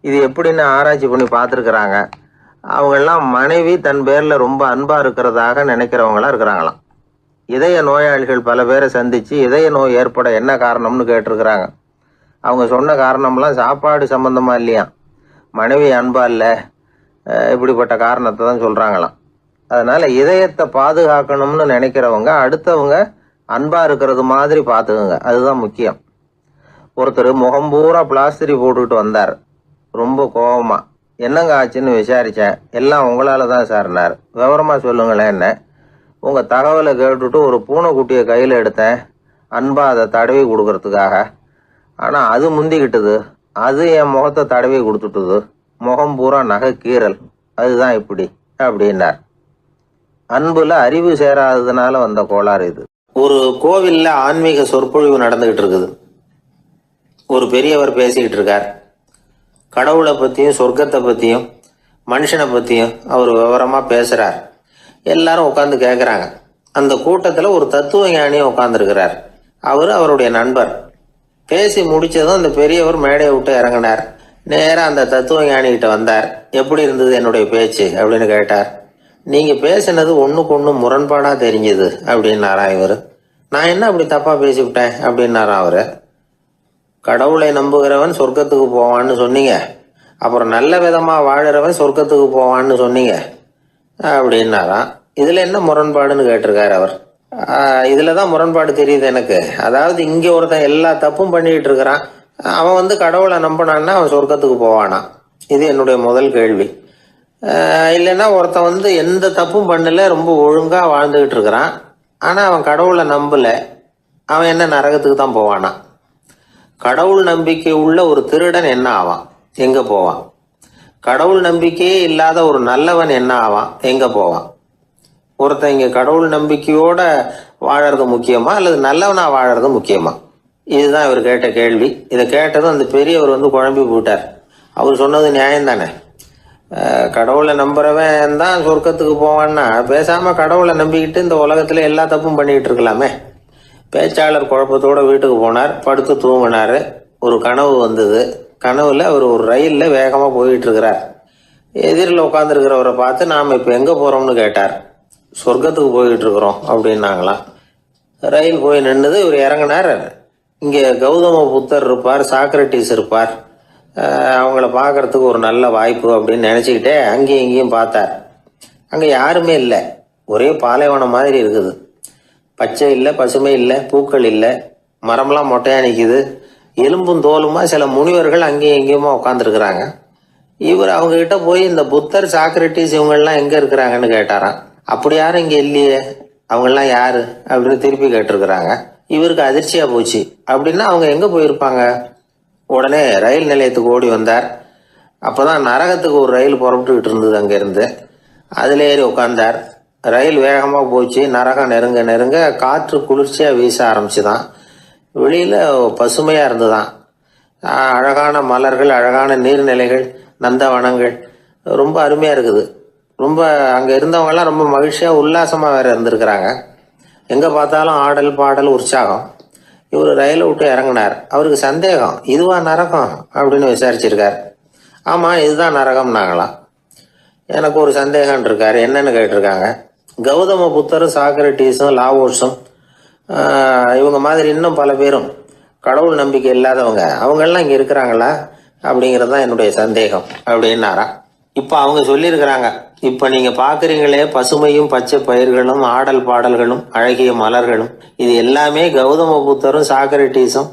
இது எப்படின்னு ஆராய்ச்சி பண்ணி பார்த்துருக்குறாங்க. அவங்கெல்லாம் மனைவி தன் பேர்ல ரொம்ப அன்பா இருக்கிறதாக நினைக்கிறவங்களா இருக்கிறாங்களாம். இதய நோயாளிகள் பல பேரை சந்திச்சு இதய நோய் ஏற்பட என்ன காரணம்னு கேட்டிருக்கிறாங்க. அவங்க சொன்ன காரணம்லாம் சாப்பாடு சம்பந்தமா இல்லையா, மனைவி அன்பா இல்லை, இப்படிப்பட்ட காரணத்தை தான் சொல்றாங்களாம். அதனால இதயத்தை பாதுகாக்கணும்னு நினைக்கிறவங்க அடுத்தவங்க அன்பா இருக்கிறது மாதிரி பார்த்துக்குங்க, அதுதான் முக்கியம். ஒருத்தர் முகம் பூரா பிளாஸ்டரி போட்டுக்கிட்டு வந்தார், ரொம்ப கோபமா. என்னங்க ஆச்சுன்னு விசாரிச்சேன். எல்லாம் உங்களால தான் சார்னார். விவரமா சொல்லுங்களேன். என்ன? உங்க தகவலை கேட்டுட்டு ஒரு பூனைக்குட்டியை கையில எடுத்தேன், அன்பா அதை தடவி கொடுக்கறதுக்காக. ஆனா அது முந்திக்கிட்டது, அது என் முகத்தை தடவி கொடுத்துட்டுது, முகம் பூரா நகை கீறல், அதுதான் இப்படி அப்படின்னார். அன்புல அறிவு சேராததுனால வந்த கோளாறு இது. ஒரு கோவில்ல ஆன்மீக சொற்பொழிவு நடந்துகிட்டு இருக்குது. ஒரு பெரியவர் பேசிக்கிட்டு இருக்கார். கடவுளை பத்தியும் சொர்க்கத்தை பத்தியும் மனுஷனை பத்தியும் அவர் விவரமா பேசுறார். எல்லாரும் உட்காந்து கேட்கறாங்க. அந்த கூட்டத்துல ஒரு தத்துவ ஞானியும் உட்கார்ந்துருக்கிறார். அவரு அவருடைய நண்பர். பேசி முடிச்சதும் அந்த பெரியவர் மேடையை விட்டு இறங்கினார். நேரா அந்த தத்துவ ஞானிகிட்ட வந்தார். எப்படி இருந்தது என்னுடைய பேச்சு அப்படின்னு கேட்டார். நீங்க பேசினது ஒண்ணுக்கு ஒண்ணு முரண்பாடா தெரிஞ்சது அப்படின்னாரா இவரு. நான் என்ன அப்படி தப்பா பேசிவிட்டேன் அப்படின்னாரா அவரு. கடவுளை நம்புகிறவன் சொர்க்கத்துக்கு போவான்னு சொன்னீங்க, அப்புறம் நல்ல விதமா வாழறவன் சொர்க்கத்துக்கு போவான்னு சொன்னீங்க அப்படின்னாராம். இதுல என்ன முரண்பாடுன்னு கேட்டிருக்காரு அவர். இதுலதான் முரண்பாடு தெரியுது எனக்கு. அதாவது இங்க ஒருத்தன் எல்லா தப்பும் பண்ணிட்டு இருக்கிறான், அவன் கடவுளை நம்பினான்னா அவன் சொர்க்கத்துக்கு போவானா? இது என்னுடைய முதல் கேள்வி. இல்லைன்னா ஒருத்தன் எந்த தப்பும் பண்ணல, ரொம்ப ஒழுங்கா வாழ்ந்துகிட்டு இருக்கிறான், ஆனா அவன் கடவுளை நம்பல, அவன் என்ன நரகத்துக்கு தான் போவானா? கடவுள் நம்பிக்கை உள்ள ஒரு திருடன் என்ன ஆவான், எங்க போவான்? கடவுள் நம்பிக்கையே இல்லாத ஒரு நல்லவன் என்ன ஆவான், எங்க போவான்? ஒருத்தன் இங்க கடவுள் நம்பிக்கையோட வாழறது முக்கியமா அல்லது நல்லவனா வாழறது முக்கியமா? இதுதான் இவர் கேட்ட கேள்வி. இதை கேட்டதும் அந்த பெரியவர் குழம்பி போட்டார். அவர் சொன்னது நியாயம் தானே. கடவுளை நம்புறவன் தான் சொர்க்கத்துக்கு போவான்னா பேசாம கடவுளை நம்பிக்கிட்டு இந்த உலகத்துல எல்லா தப்பும் பண்ணிக்கிட்டு இருக்கலாமே. பேச்சாளர் குழப்பத்தோட வீட்டுக்கு போனார். படுத்து தூங்கினாரு. ஒரு கனவு வந்தது. கனவுல அவர் ஒரு ரயில்ல வேகமா போயிட்டு இருக்கிறார். எதிரில் உட்காந்துருக்கிறவரை பார்த்து நாம இப்ப எங்க போறோம்னு கேட்டார். சொர்க்கத்துக்கு போயிட்டு இருக்கிறோம் அப்படின்னாங்களாம். ரயில் போய் நின்னுது. இவர் இறங்கினார். இங்க கௌதம புத்தர் இருப்பார், சாக்ரட்டிஸ் இருப்பார், அவங்கள பார்க்கறதுக்கு ஒரு நல்ல வாய்ப்பு அப்படின்னு நினைச்சுக்கிட்டே அங்கேயும் இங்கேயும் பார்த்தார். அங்க யாருமே இல்லை. ஒரே பாலைவனம் மாதிரி இருக்குது. பச்சை இல்லை, பசுமை இல்லை, பூக்கள் இல்லை, மரம்லாம் மொட்டையா நிற்குது. எலும்பும் தோலுமா சில முனிவர்கள் அங்கேயும் எங்கேயுமா உட்காந்துருக்குறாங்க. இவர் அவங்க கிட்ட போய் இந்த புத்தர், சாக்ரட்டிஸ் இவங்கெல்லாம் எங்க இருக்கிறாங்கன்னு கேட்டாராம். அப்படி யாரும் இங்க இல்லையே, அவங்கெல்லாம் யாரு அப்படின்னு திருப்பி கேட்டிருக்கிறாங்க. இவருக்கு அதிர்ச்சியா போச்சு. அப்படின்னா அவங்க எங்க போயிருப்பாங்க? உடனே ரயில் நிலையத்துக்கு ஓடி வந்தார். அப்பதான் நரகத்துக்கு ஒரு ரயில் புறப்பட்டுக்கிட்டு இருந்தது அங்க இருந்து. அதுல ஏறி உட்கார்ந்தார். ரயில் வேகமா போச்சு. நரகம் நெருங்க நெருங்க காற்று குளிர்ச்சியா வீச ஆரம்பிச்சுதான். வெளியில பசுமையா இருந்துதான். அழகான மலர்கள், அழகான நீர்நிலைகள், நந்தவனங்கள், ரொம்ப அருமையா இருக்குது. ரொம்ப அங்க இருந்தவங்க எல்லாம் ரொம்ப மகிழ்ச்சியா உல்லாசமா வேற இருந்திருக்கிறாங்க. எங்க பார்த்தாலும் ஆடல் பாடல் உற்சாகம். இவர் ரயிலை விட்டு இறங்கினார். அவருக்கு சந்தேகம், இதுவா நரகம் அப்படின்னு விசாரிச்சிருக்கார். ஆமா, இதுதான் நரகம்னாங்களாம். எனக்கு ஒரு சந்தேகம் இருக்காரு. என்னன்னு கேட்டிருக்காங்க. கௌதம புத்தரும் சாக்ரட்டிஸும் லாவோஸும் இவங்க மாதிரி இன்னும் பல பேரும் கடவுள் நம்பிக்கை இல்லாதவங்க, அவங்க எல்லாம் இங்க இருக்கிறாங்களா? அப்படிங்கிறது தான் என்னுடைய சந்தேகம் அப்படின்னாராம். இப்போ அவங்க சொல்லியிருக்கிறாங்க, இப்போ நீங்கள் பார்க்குறீங்களே பசுமையும் பச்சை பயிர்களும் ஆடல் பாடல்களும் அழகிய மலர்களும், இது எல்லாமே கௌதம புத்தரும் சாக்ரட்டிஸும்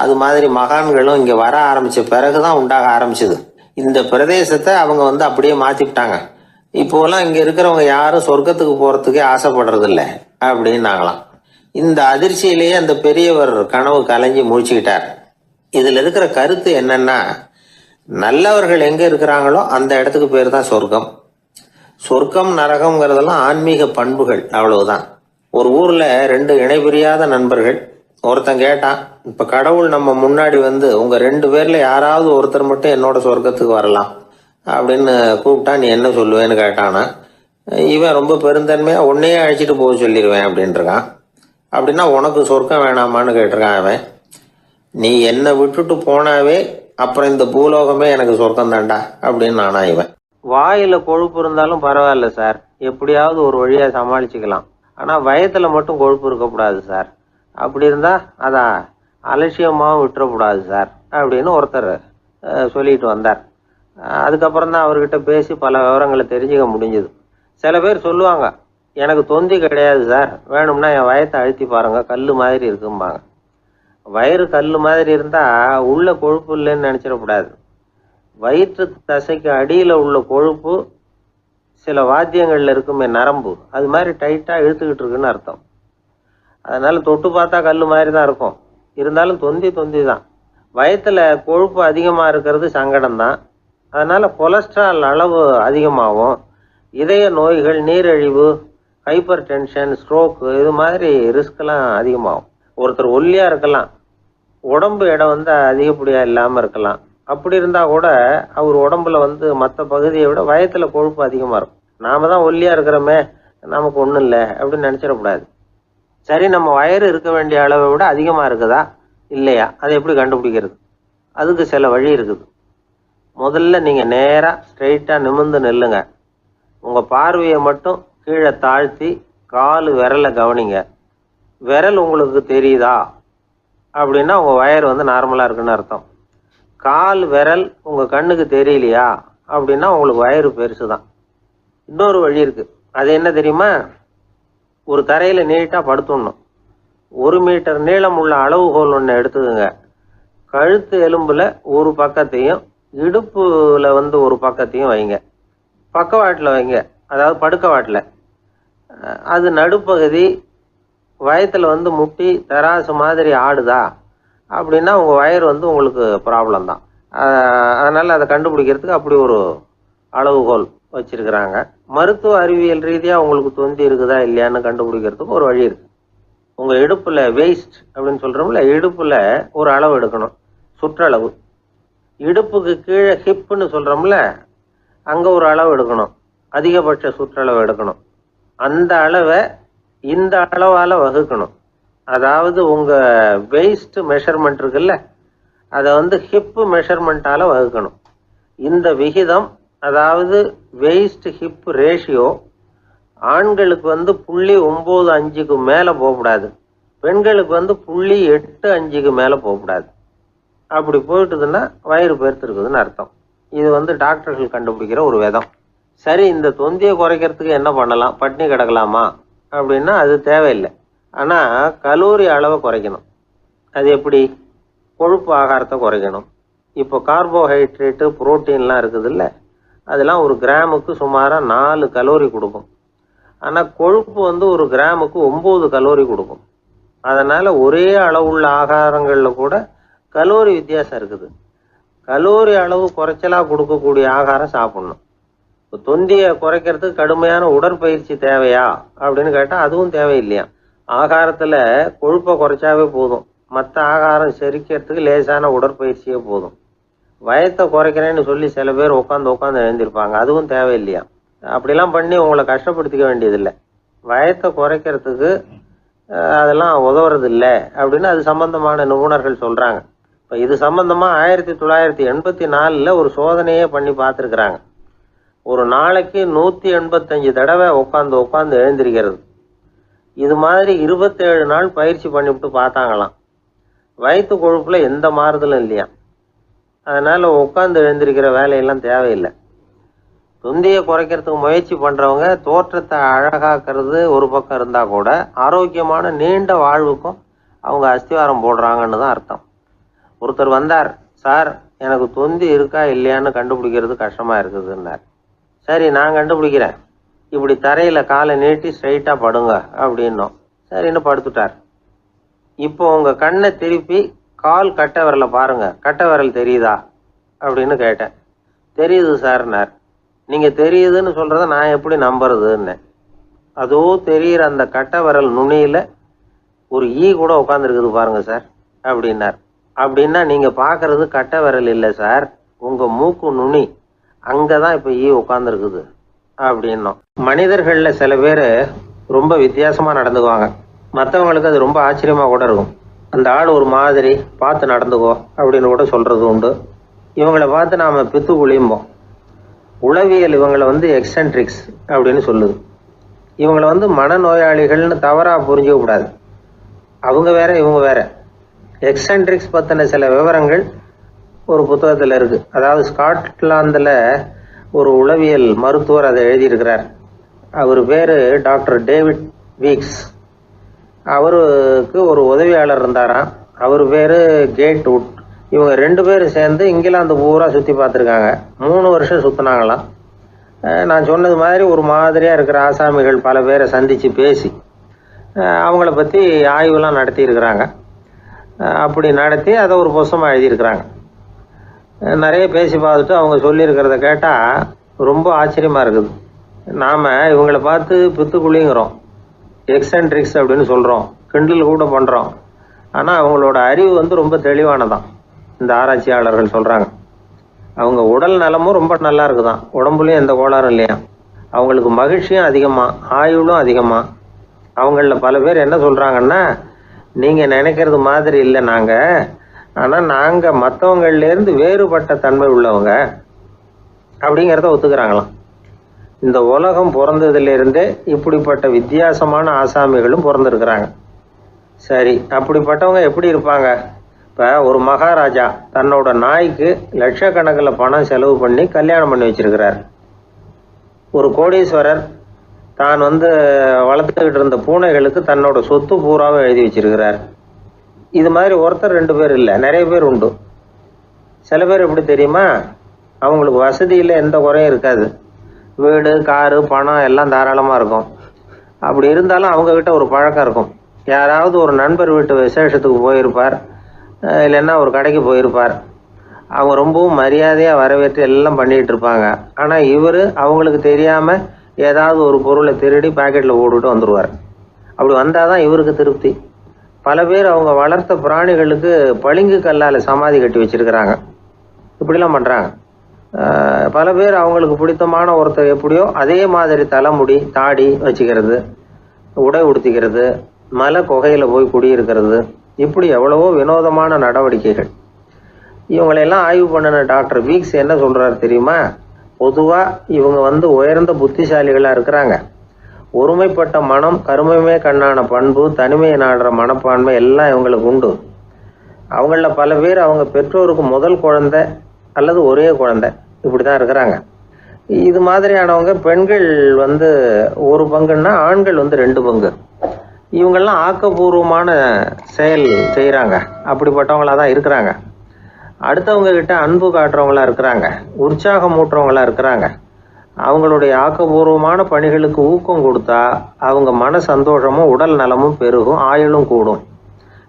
அது மாதிரி மகான்களும் இங்கே வர ஆரம்பித்த பிறகு தான் உண்டாக ஆரம்பிச்சது. இந்த பிரதேசத்தை அவங்க அப்படியே மாற்றிவிட்டாங்க. இப்போலாம் இங்கே இருக்கிறவங்க யாரும் சொர்க்கத்துக்கு போகிறதுக்கே ஆசைப்படுறதில்ல அப்படின்னாங்களாம். இந்த அதிர்ச்சியிலேயே அந்த பெரியவர் கனவு கலைஞ்சி முடிச்சுக்கிட்டார். இதில் இருக்கிற கருத்து என்னன்னா, நல்லவர்கள் எங்கே இருக்கிறாங்களோ அந்த இடத்துக்கு பேர் தான் சொர்க்கம். சொர்க்கம் நரகம்ங்கிறதெல்லாம் ஆன்மீக பண்புகள், அவ்வளவுதான். ஒரு ஊரில் 2 இணைபிரியாத நண்பர்கள். ஒருத்தன் கேட்டான், இப்போ கடவுள் நம்ம முன்னாடி உங்கள் 2 பேரில் யாராவது ஒருத்தர் மட்டும் என்னோட சொர்க்கத்துக்கு வரலாம் அப்படின்னு கூப்பிட்டா நீ என்ன சொல்லுவேன்னு கேட்டானா. இவன் ரொம்ப பெருந்தன்மையாக உன்னையே அழைச்சிட்டு போக சொல்லிடுவேன் அப்படின்ட்டுருக்கான். அப்படின்னா உனக்கு சொர்க்கம் வேணாமான்னு கேட்டிருக்கான் அவன். நீ என்னை விட்டுட்டு போனாவே அப்புறம் இந்த பூலோகமே எனக்கு சொர்க்கம் தாண்டா அப்படின்னு நானா இவன். வாயில் கொழுப்பு இருந்தாலும் பரவாயில்ல சார், எப்படியாவது ஒரு வழியாக சமாளிச்சுக்கலாம். ஆனால் வயத்தில் மட்டும் கொழுப்பு இருக்கக்கூடாது சார். அப்படி இருந்தால் அதான் அலட்சியமாகவும் விட்டுறக்கூடாது சார் அப்படின்னு ஒருத்தர் சொல்லிட்டு வந்தார். அதுக்கப்புறம் தான் அவர்கிட்ட பேசி பல விவரங்களை தெரிஞ்சுக்க முடிஞ்சுது. சில பேர் சொல்லுவாங்க, எனக்கு தொந்தி கிடையாது சார், வேணும்னா என் வயத்தை அழுத்தி பாருங்க, கல் மாதிரி இருக்கும்பாங்க. வயிறு கல் மாதிரி இருந்தால் உள்ள கொழுப்பு இல்லைன்னு நினச்சிடக்கூடாது. வயிற்று தசைக்கு அடியில் உள்ள கொழுப்பு சில வாத்தியங்களில் இருக்குமே நரம்பு, அது மாதிரி டைட்டாக இழுத்துக்கிட்டு இருக்குன்னு அர்த்தம். அதனால் தொட்டு பார்த்தா கல் மாதிரி தான் இருக்கும், இருந்தாலும் தொந்தி தான். வயிற்றில் கொழுப்பு அதிகமாக இருக்கிறது சங்கடம்தான். அதனால் கொலஸ்ட்ரால் அளவு அதிகமாகும். இதய நோய்கள், நீரிழிவு, ஹைப்பர் டென்ஷன், ஸ்ட்ரோக்கு இது மாதிரி ரிஸ்கெல்லாம் அதிகமாகும். ஒருத்தர் ஒல்லியாக இருக்கலாம், உடம்பு இடம் அதிகப்படியாக இல்லாமல் இருக்கலாம். அப்படி இருந்தால் கூட அவர் உடம்புல மற்ற பகுதியை விட வயத்தில் கொழுப்பு அதிகமாக இருக்கும். நாம தான் ஒல்லியாக இருக்கிறோமே, நமக்கு ஒன்றும் இல்லை அப்படின்னு நினச்சிடக்கூடாது. சரி, நம்ம வயிறு இருக்க வேண்டிய அளவை விட அதிகமாக இருக்குதா இல்லையா, அதை எப்படி கண்டுபிடிக்கிறது? அதுக்கு சில வழி இருக்குது. முதல்ல நீங்கள் நேராக ஸ்ட்ரெயிட்டாக நிமிர்ந்து நில்லுங்க. உங்கள் பார்வையை மட்டும் கீழே தாழ்த்தி கால் விரலை கவனிங்க. விரல் உங்களுக்கு தெரியுதா அப்படின்னா உங்கள் வயர் நார்மலாக இருக்குன்னு அர்த்தம். கால் விரல் உங்கள் கண்ணுக்கு தெரியலையா அப்படின்னா உங்களுக்கு வயிறு பெருசு தான். இன்னொரு வழி இருக்குது. அது என்ன தெரியுமா? ஒரு தரையில் நீட்டாக படுத்துடணும். 1 மீட்டர் நீளம் உள்ள அளவுகோல் ஒன்று எடுத்துக்கோங்க. கழுத்து எலும்பில் ஒரு பக்கத்தையும் இடுப்பில் ஒரு பக்கத்தையும் வைங்க. பக்கவாட்டில் வைங்க, அதாவது படுக்க வாட்டில். அது நடுப்பகுதி வயத்தில் முட்டி தராசு மாதிரி ஆடுதா அப்படின்னா உங்கள் வயர் உங்களுக்கு ப்ராப்ளம் தான். அதனால் அதை கண்டுபிடிக்கிறதுக்கு அப்படி ஒரு அளவுகோல் வச்சிருக்கிறாங்க. மருத்துவ அறிவியல் ரீதியாக உங்களுக்கு தொந்தி இருக்குதா இல்லையான்னு கண்டுபிடிக்கிறதுக்கு ஒரு வழி இருக்குது. உங்கள் இடுப்பில் வெயிஸ்ட் அப்படின்னு சொல்கிறோம்ல, இடுப்பில் ஒரு அளவு எடுக்கணும், சுற்றளவு. இடுப்புக்கு கீழே ஹிப்புன்னு சொல்கிறோம்ல, அங்கே ஒரு அளவு எடுக்கணும், அதிகபட்ச சுற்றளவு எடுக்கணும். அந்த அளவை இந்த அளவால் வகுக்கணும். அதாவது உங்கள் வெயிஸ்ட் மெஷர்மெண்ட் இருக்குல்ல, அதை ஹிப்பு மெஷர்மெண்ட்டால் வகுக்கணும். இந்த விகிதம், அதாவது வெயிஸ்ட் ஹிப் ரேஷியோ, ஆண்களுக்கு 0.95க்கு மேலே போகக்கூடாது, பெண்களுக்கு 0.85க்கு மேலே போகக்கூடாது. அப்படி போயிட்டுதுன்னா வயிறு பெருத்துருக்குதுன்னு அர்த்தம். இது டாக்டர்கள் கண்டுபிடிக்கிற ஒரு விதம். சரி, இந்த தொந்தியை குறைக்கிறதுக்கு என்ன பண்ணலாம்? பட்டினி கிடக்கலாமா அப்படின்னா அது தேவையில்லை. ஆனால் கலோரி அளவை குறைக்கணும். அது எப்படி? கொழுப்பு ஆகாரத்தை குறைக்கணும். இப்போ கார்போஹைட்ரேட்டு, புரோட்டீன்லாம் இருக்குது இல்லை, அதெல்லாம் ஒரு கிராமுக்கு சுமாராக 4 கலோரி கொடுக்கும். ஆனால் கொழுப்பு ஒரு கிராமுக்கு 9 கலோரி கொடுக்கும். அதனால் ஒரே அளவுள்ள ஆகாரங்களில் கூட கலோரி வித்தியாசம் இருக்குது. கலோரி அளவு குறைச்சலாக கொடுக்கக்கூடிய ஆகாரம் சாப்பிடணும். இப்போ தொந்தியை குறைக்கிறதுக்கு கடுமையான உடற்பயிற்சி தேவையா அப்படின்னு கேட்டால் அதுவும் தேவையில்லையா. ஆகாரத்தில் கொழுப்பை குறைச்சாவே போதும், மற்ற ஆகாரம் செரிக்கிறதுக்கு லேசான உடற்பயிற்சியே போதும். வயத்தை குறைக்கிறேன்னு சொல்லி சில பேர் உட்காந்து எழுந்திருப்பாங்க, அதுவும் தேவையில்லையா. அப்படிலாம் பண்ணி உங்களை கஷ்டப்படுத்திக்க வேண்டியதில்லை. வயத்தை குறைக்கிறதுக்கு அதெல்லாம் உதவுறது இல்லை அப்படின்னு அது சம்பந்தமான நிபுணர்கள் சொல்கிறாங்க. இப்போ இது சம்பந்தமாக 1984 ஒரு சோதனையே பண்ணி பார்த்துருக்குறாங்க. ஒரு நாளைக்கு 185 தடவை உட்காந்து எழுந்திருக்கிறது. இது மாதிரி 27 நாள் பயிற்சி பண்ணிவிட்டு பார்த்தாங்களாம். வயிற்று கொழுப்பில் எந்த மாறுதலும் இல்லையா. அதனால் உட்காந்து எழுந்திருக்கிற வேலையெல்லாம் தேவையில்லை. தொந்தியை குறைக்கிறதுக்கு முயற்சி பண்ணுறவங்க தோற்றத்தை அழகாக்கிறது ஒரு பக்கம் இருந்தால் கூட ஆரோக்கியமான நீண்ட வாழ்வுக்கும் அவங்க அஸ்திவாரம் போடுறாங்கன்னு தான் அர்த்தம். ஒருத்தர் வந்தார், சார் எனக்கு தொந்தி இருக்கா இல்லையான்னு கண்டுபிடிக்கிறது கஷ்டமாக இருக்குதுன்னார். சரி நான் கண்டுபிடிக்கிறேன், இப்படி தரையில் காலை நீட்டி ஸ்ட்ரைட்டாக படுங்க அப்படின்னோம். சரின்னு படுத்துட்டார். இப்போ உங்கள் கண்ணை திருப்பி கால் கட்டை விரலை பாருங்க, கட்டை விரல் தெரியுதா அப்படின்னு கேட்டேன். தெரியுது சார்னார். நீங்கள் தெரியுதுன்னு சொல்கிறத நான் எப்படி நம்புறதுன்னு. அதோ தெரிகிற அந்த கட்டை விரல் நுனியில் ஒரு ஈ கூட உட்காந்துருக்குது பாருங்க சார் அப்படின்னார். அப்படின்னா நீங்கள் பார்க்கறது கட்டை விரல் இல்லை சார், உங்கள் மூக்கு நுனி, அங்கே தான் இப்போ ஈ உட்காந்துருக்குது அப்படின்னோம். மனிதர்களில் சில பேர் ரொம்ப வித்தியாசமாக நடந்துக்குவாங்க. மற்றவங்களுக்கு அது ரொம்ப ஆச்சரியமாக கூட இருக்கும். அந்த ஆள் ஒரு மாதிரி பார்த்து நடந்துக்கோ அப்படின்னு கூட சொல்கிறது உண்டு. இவங்களை பார்த்து நாம் பித்து குளியும்போம். உளவியல் இவங்களை எக்ஸென்ட்ரிக்ஸ் அப்படின்னு சொல்லுது. இவங்களை மனநோயாளிகள்னு தவறாக புரிஞ்சிக்க கூடாது. அவங்க வேற இவங்க வேற. எக்ஸென்ட்ரிக்ஸ் பற்றின சில விவரங்கள் ஒரு புத்தகத்தில் இருக்குது. அதாவது ஸ்காட்லாந்தில் ஒரு உளவியல் மருத்துவர் அதை எழுதியிருக்கிறார். அவர் பேர் டாக்டர் டேவிட் வீக்ஸ். அவருக்கு ஒரு உதவியாளர் இருந்தாராம், அவர் பேர் கேட் வுட். இவங்க 2 பேரும் சேர்ந்து இங்கிலாந்து பூரா சுற்றி பார்த்துருக்காங்க. 3 வருஷம் சுற்றினாங்களாம். நான் சொன்னது மாதிரி ஒரு மாதிரியாக இருக்கிற ஆசாமிகள் பல பேரை சந்தித்து பேசி அவங்கள பற்றி ஆய்வுலாம் நடத்தியிருக்கிறாங்க. அப்படி நடத்தி அதை ஒரு புத்தகமாக எழுதியிருக்கிறாங்க. நிறைய பேசி பார்த்துட்டு அவங்க சொல்லியிருக்கிறத கேட்டால் ரொம்ப ஆச்சரியமாக இருக்குது. நாம் இவங்களை பார்த்து பித்துக்குழிங்கிறோம், எக்ஸென்ட்ரிக்ஸ் அப்படின்னு சொல்கிறோம், கிண்டல் கூட பண்ணுறோம். ஆனால் அவங்களோட அறிவு ரொம்ப தெளிவானதான். இந்த ஆராய்ச்சியாளர்கள் சொல்கிறாங்க. அவங்க உடல் நலமும் ரொம்ப நல்லா இருக்குதான், உடம்புலையும் எந்த கோளாறும் இல்லையா. அவங்களுக்கு மகிழ்ச்சியும் அதிகமாக, ஆயுளும் அதிகமாக. அவங்களில் பல பேர் என்ன சொல்கிறாங்கன்னா, நீங்கள் நினைக்கிறது மாதிரி இல்லை நாங்கள், ஆனால் நாங்கள் மற்றவங்கள்லேருந்து வேறுபட்ட தன்மை உள்ளவங்க அப்படிங்கிறத ஒத்துக்கிறாங்களாம். இந்த உலகம் பிறந்ததுலேருந்தே இப்படிப்பட்ட வித்தியாசமான ஆசாமிகளும் பிறந்திருக்கிறாங்க. சரி, அப்படிப்பட்டவங்க எப்படி இருப்பாங்க? இப்போ ஒரு மகாராஜா தன்னோட நாய்க்கு லட்சக்கணக்கில் பணம் செலவு பண்ணி கல்யாணம் பண்ணி வச்சிருக்கிறார். ஒரு கோடீஸ்வரர் தான் வளர்த்துக்கிட்டு இருந்த பூனைகளுக்கு தன்னோட சொத்து பூராவை எழுதி வச்சிருக்கிறார். இது மாதிரி ஒருத்தர் 2 பேர் இல்லை, நிறைய பேர் உண்டு. சில பேர் எப்படி தெரியுமா, அவங்களுக்கு வசதியில் எந்த குறையும் இருக்காது. வீடு, காரு, பணம் எல்லாம் தாராளமாக இருக்கும். அப்படி இருந்தாலும் அவங்கக்கிட்ட ஒரு பழக்கம் இருக்கும். யாராவது ஒரு நண்பர் வீட்டு விசேஷத்துக்கு போயிருப்பார், இல்லைன்னா ஒரு கடைக்கு போயிருப்பார். அவங்க ரொம்பவும் மரியாதையாக வரவேற்று எல்லாம் பண்ணிகிட்டு இருப்பாங்க. ஆனால் இவர் அவங்களுக்கு தெரியாமல் ஏதாவது ஒரு பொருளை திருடி பாக்கெட்டில் போட்டுவிட்டு வந்துடுவார். அப்படி வந்தால் தான் இவருக்கு திருப்தி. பல பேர் அவங்க வளர்த்த பிராணிகளுக்கு பளிங்கு கல்லால் சமாதி கட்டி வச்சிருக்கிறாங்க. இப்படிலாம் பண்ணுறாங்க. பல பேர் அவங்களுக்கு பிடித்தமான ஒருத்தர் எப்படியோ அதே மாதிரி தலைமுடி, தாடி வச்சுக்கிறது, உடை உடுத்திக்கிறது, மலை குகையில் போய் குடியிருக்கிறது, இப்படி எவ்வளவோ வினோதமான நடவடிக்கைகள். இவங்களையெல்லாம் ஆய்வு பண்ணின டாக்டர் வீக்ஸ் என்ன சொல்கிறார் தெரியுமா? பொதுவாக இவங்க உயர்ந்த புத்திசாலிகளாக இருக்கிறாங்க. ஒருமைப்பட்ட மனம், கருமையுமே கண்ணான பண்பு, தனிமையை நாடுற மனப்பான்மை எல்லாம் இவங்களுக்கு உண்டு. அவங்களில் பல பேர் அவங்க பெற்றோருக்கு முதல் குழந்தை அல்லது ஒரே குழந்தை, இப்படி தான் இருக்கிறாங்க. இது மாதிரியானவங்க பெண்கள் 1 பங்குன்னா ஆண்கள் 2 பங்கு. இவங்கெல்லாம் ஆக்கப்பூர்வமான செயல் செய்கிறாங்க. அப்படிப்பட்டவங்களாக தான் இருக்கிறாங்க. அடுத்தவங்க கிட்ட அன்பு காட்டுறவங்களா இருக்கிறாங்க, உற்சாகம் ஊட்டுறவங்களா இருக்கிறாங்க. அவங்களுடைய ஆக்கப்பூர்வமான பணிகளுக்கு ஊக்கம் கொடுத்தா அவங்க மன சந்தோஷமும் உடல் நலமும் பெருகும், ஆயுளும் கூடும்.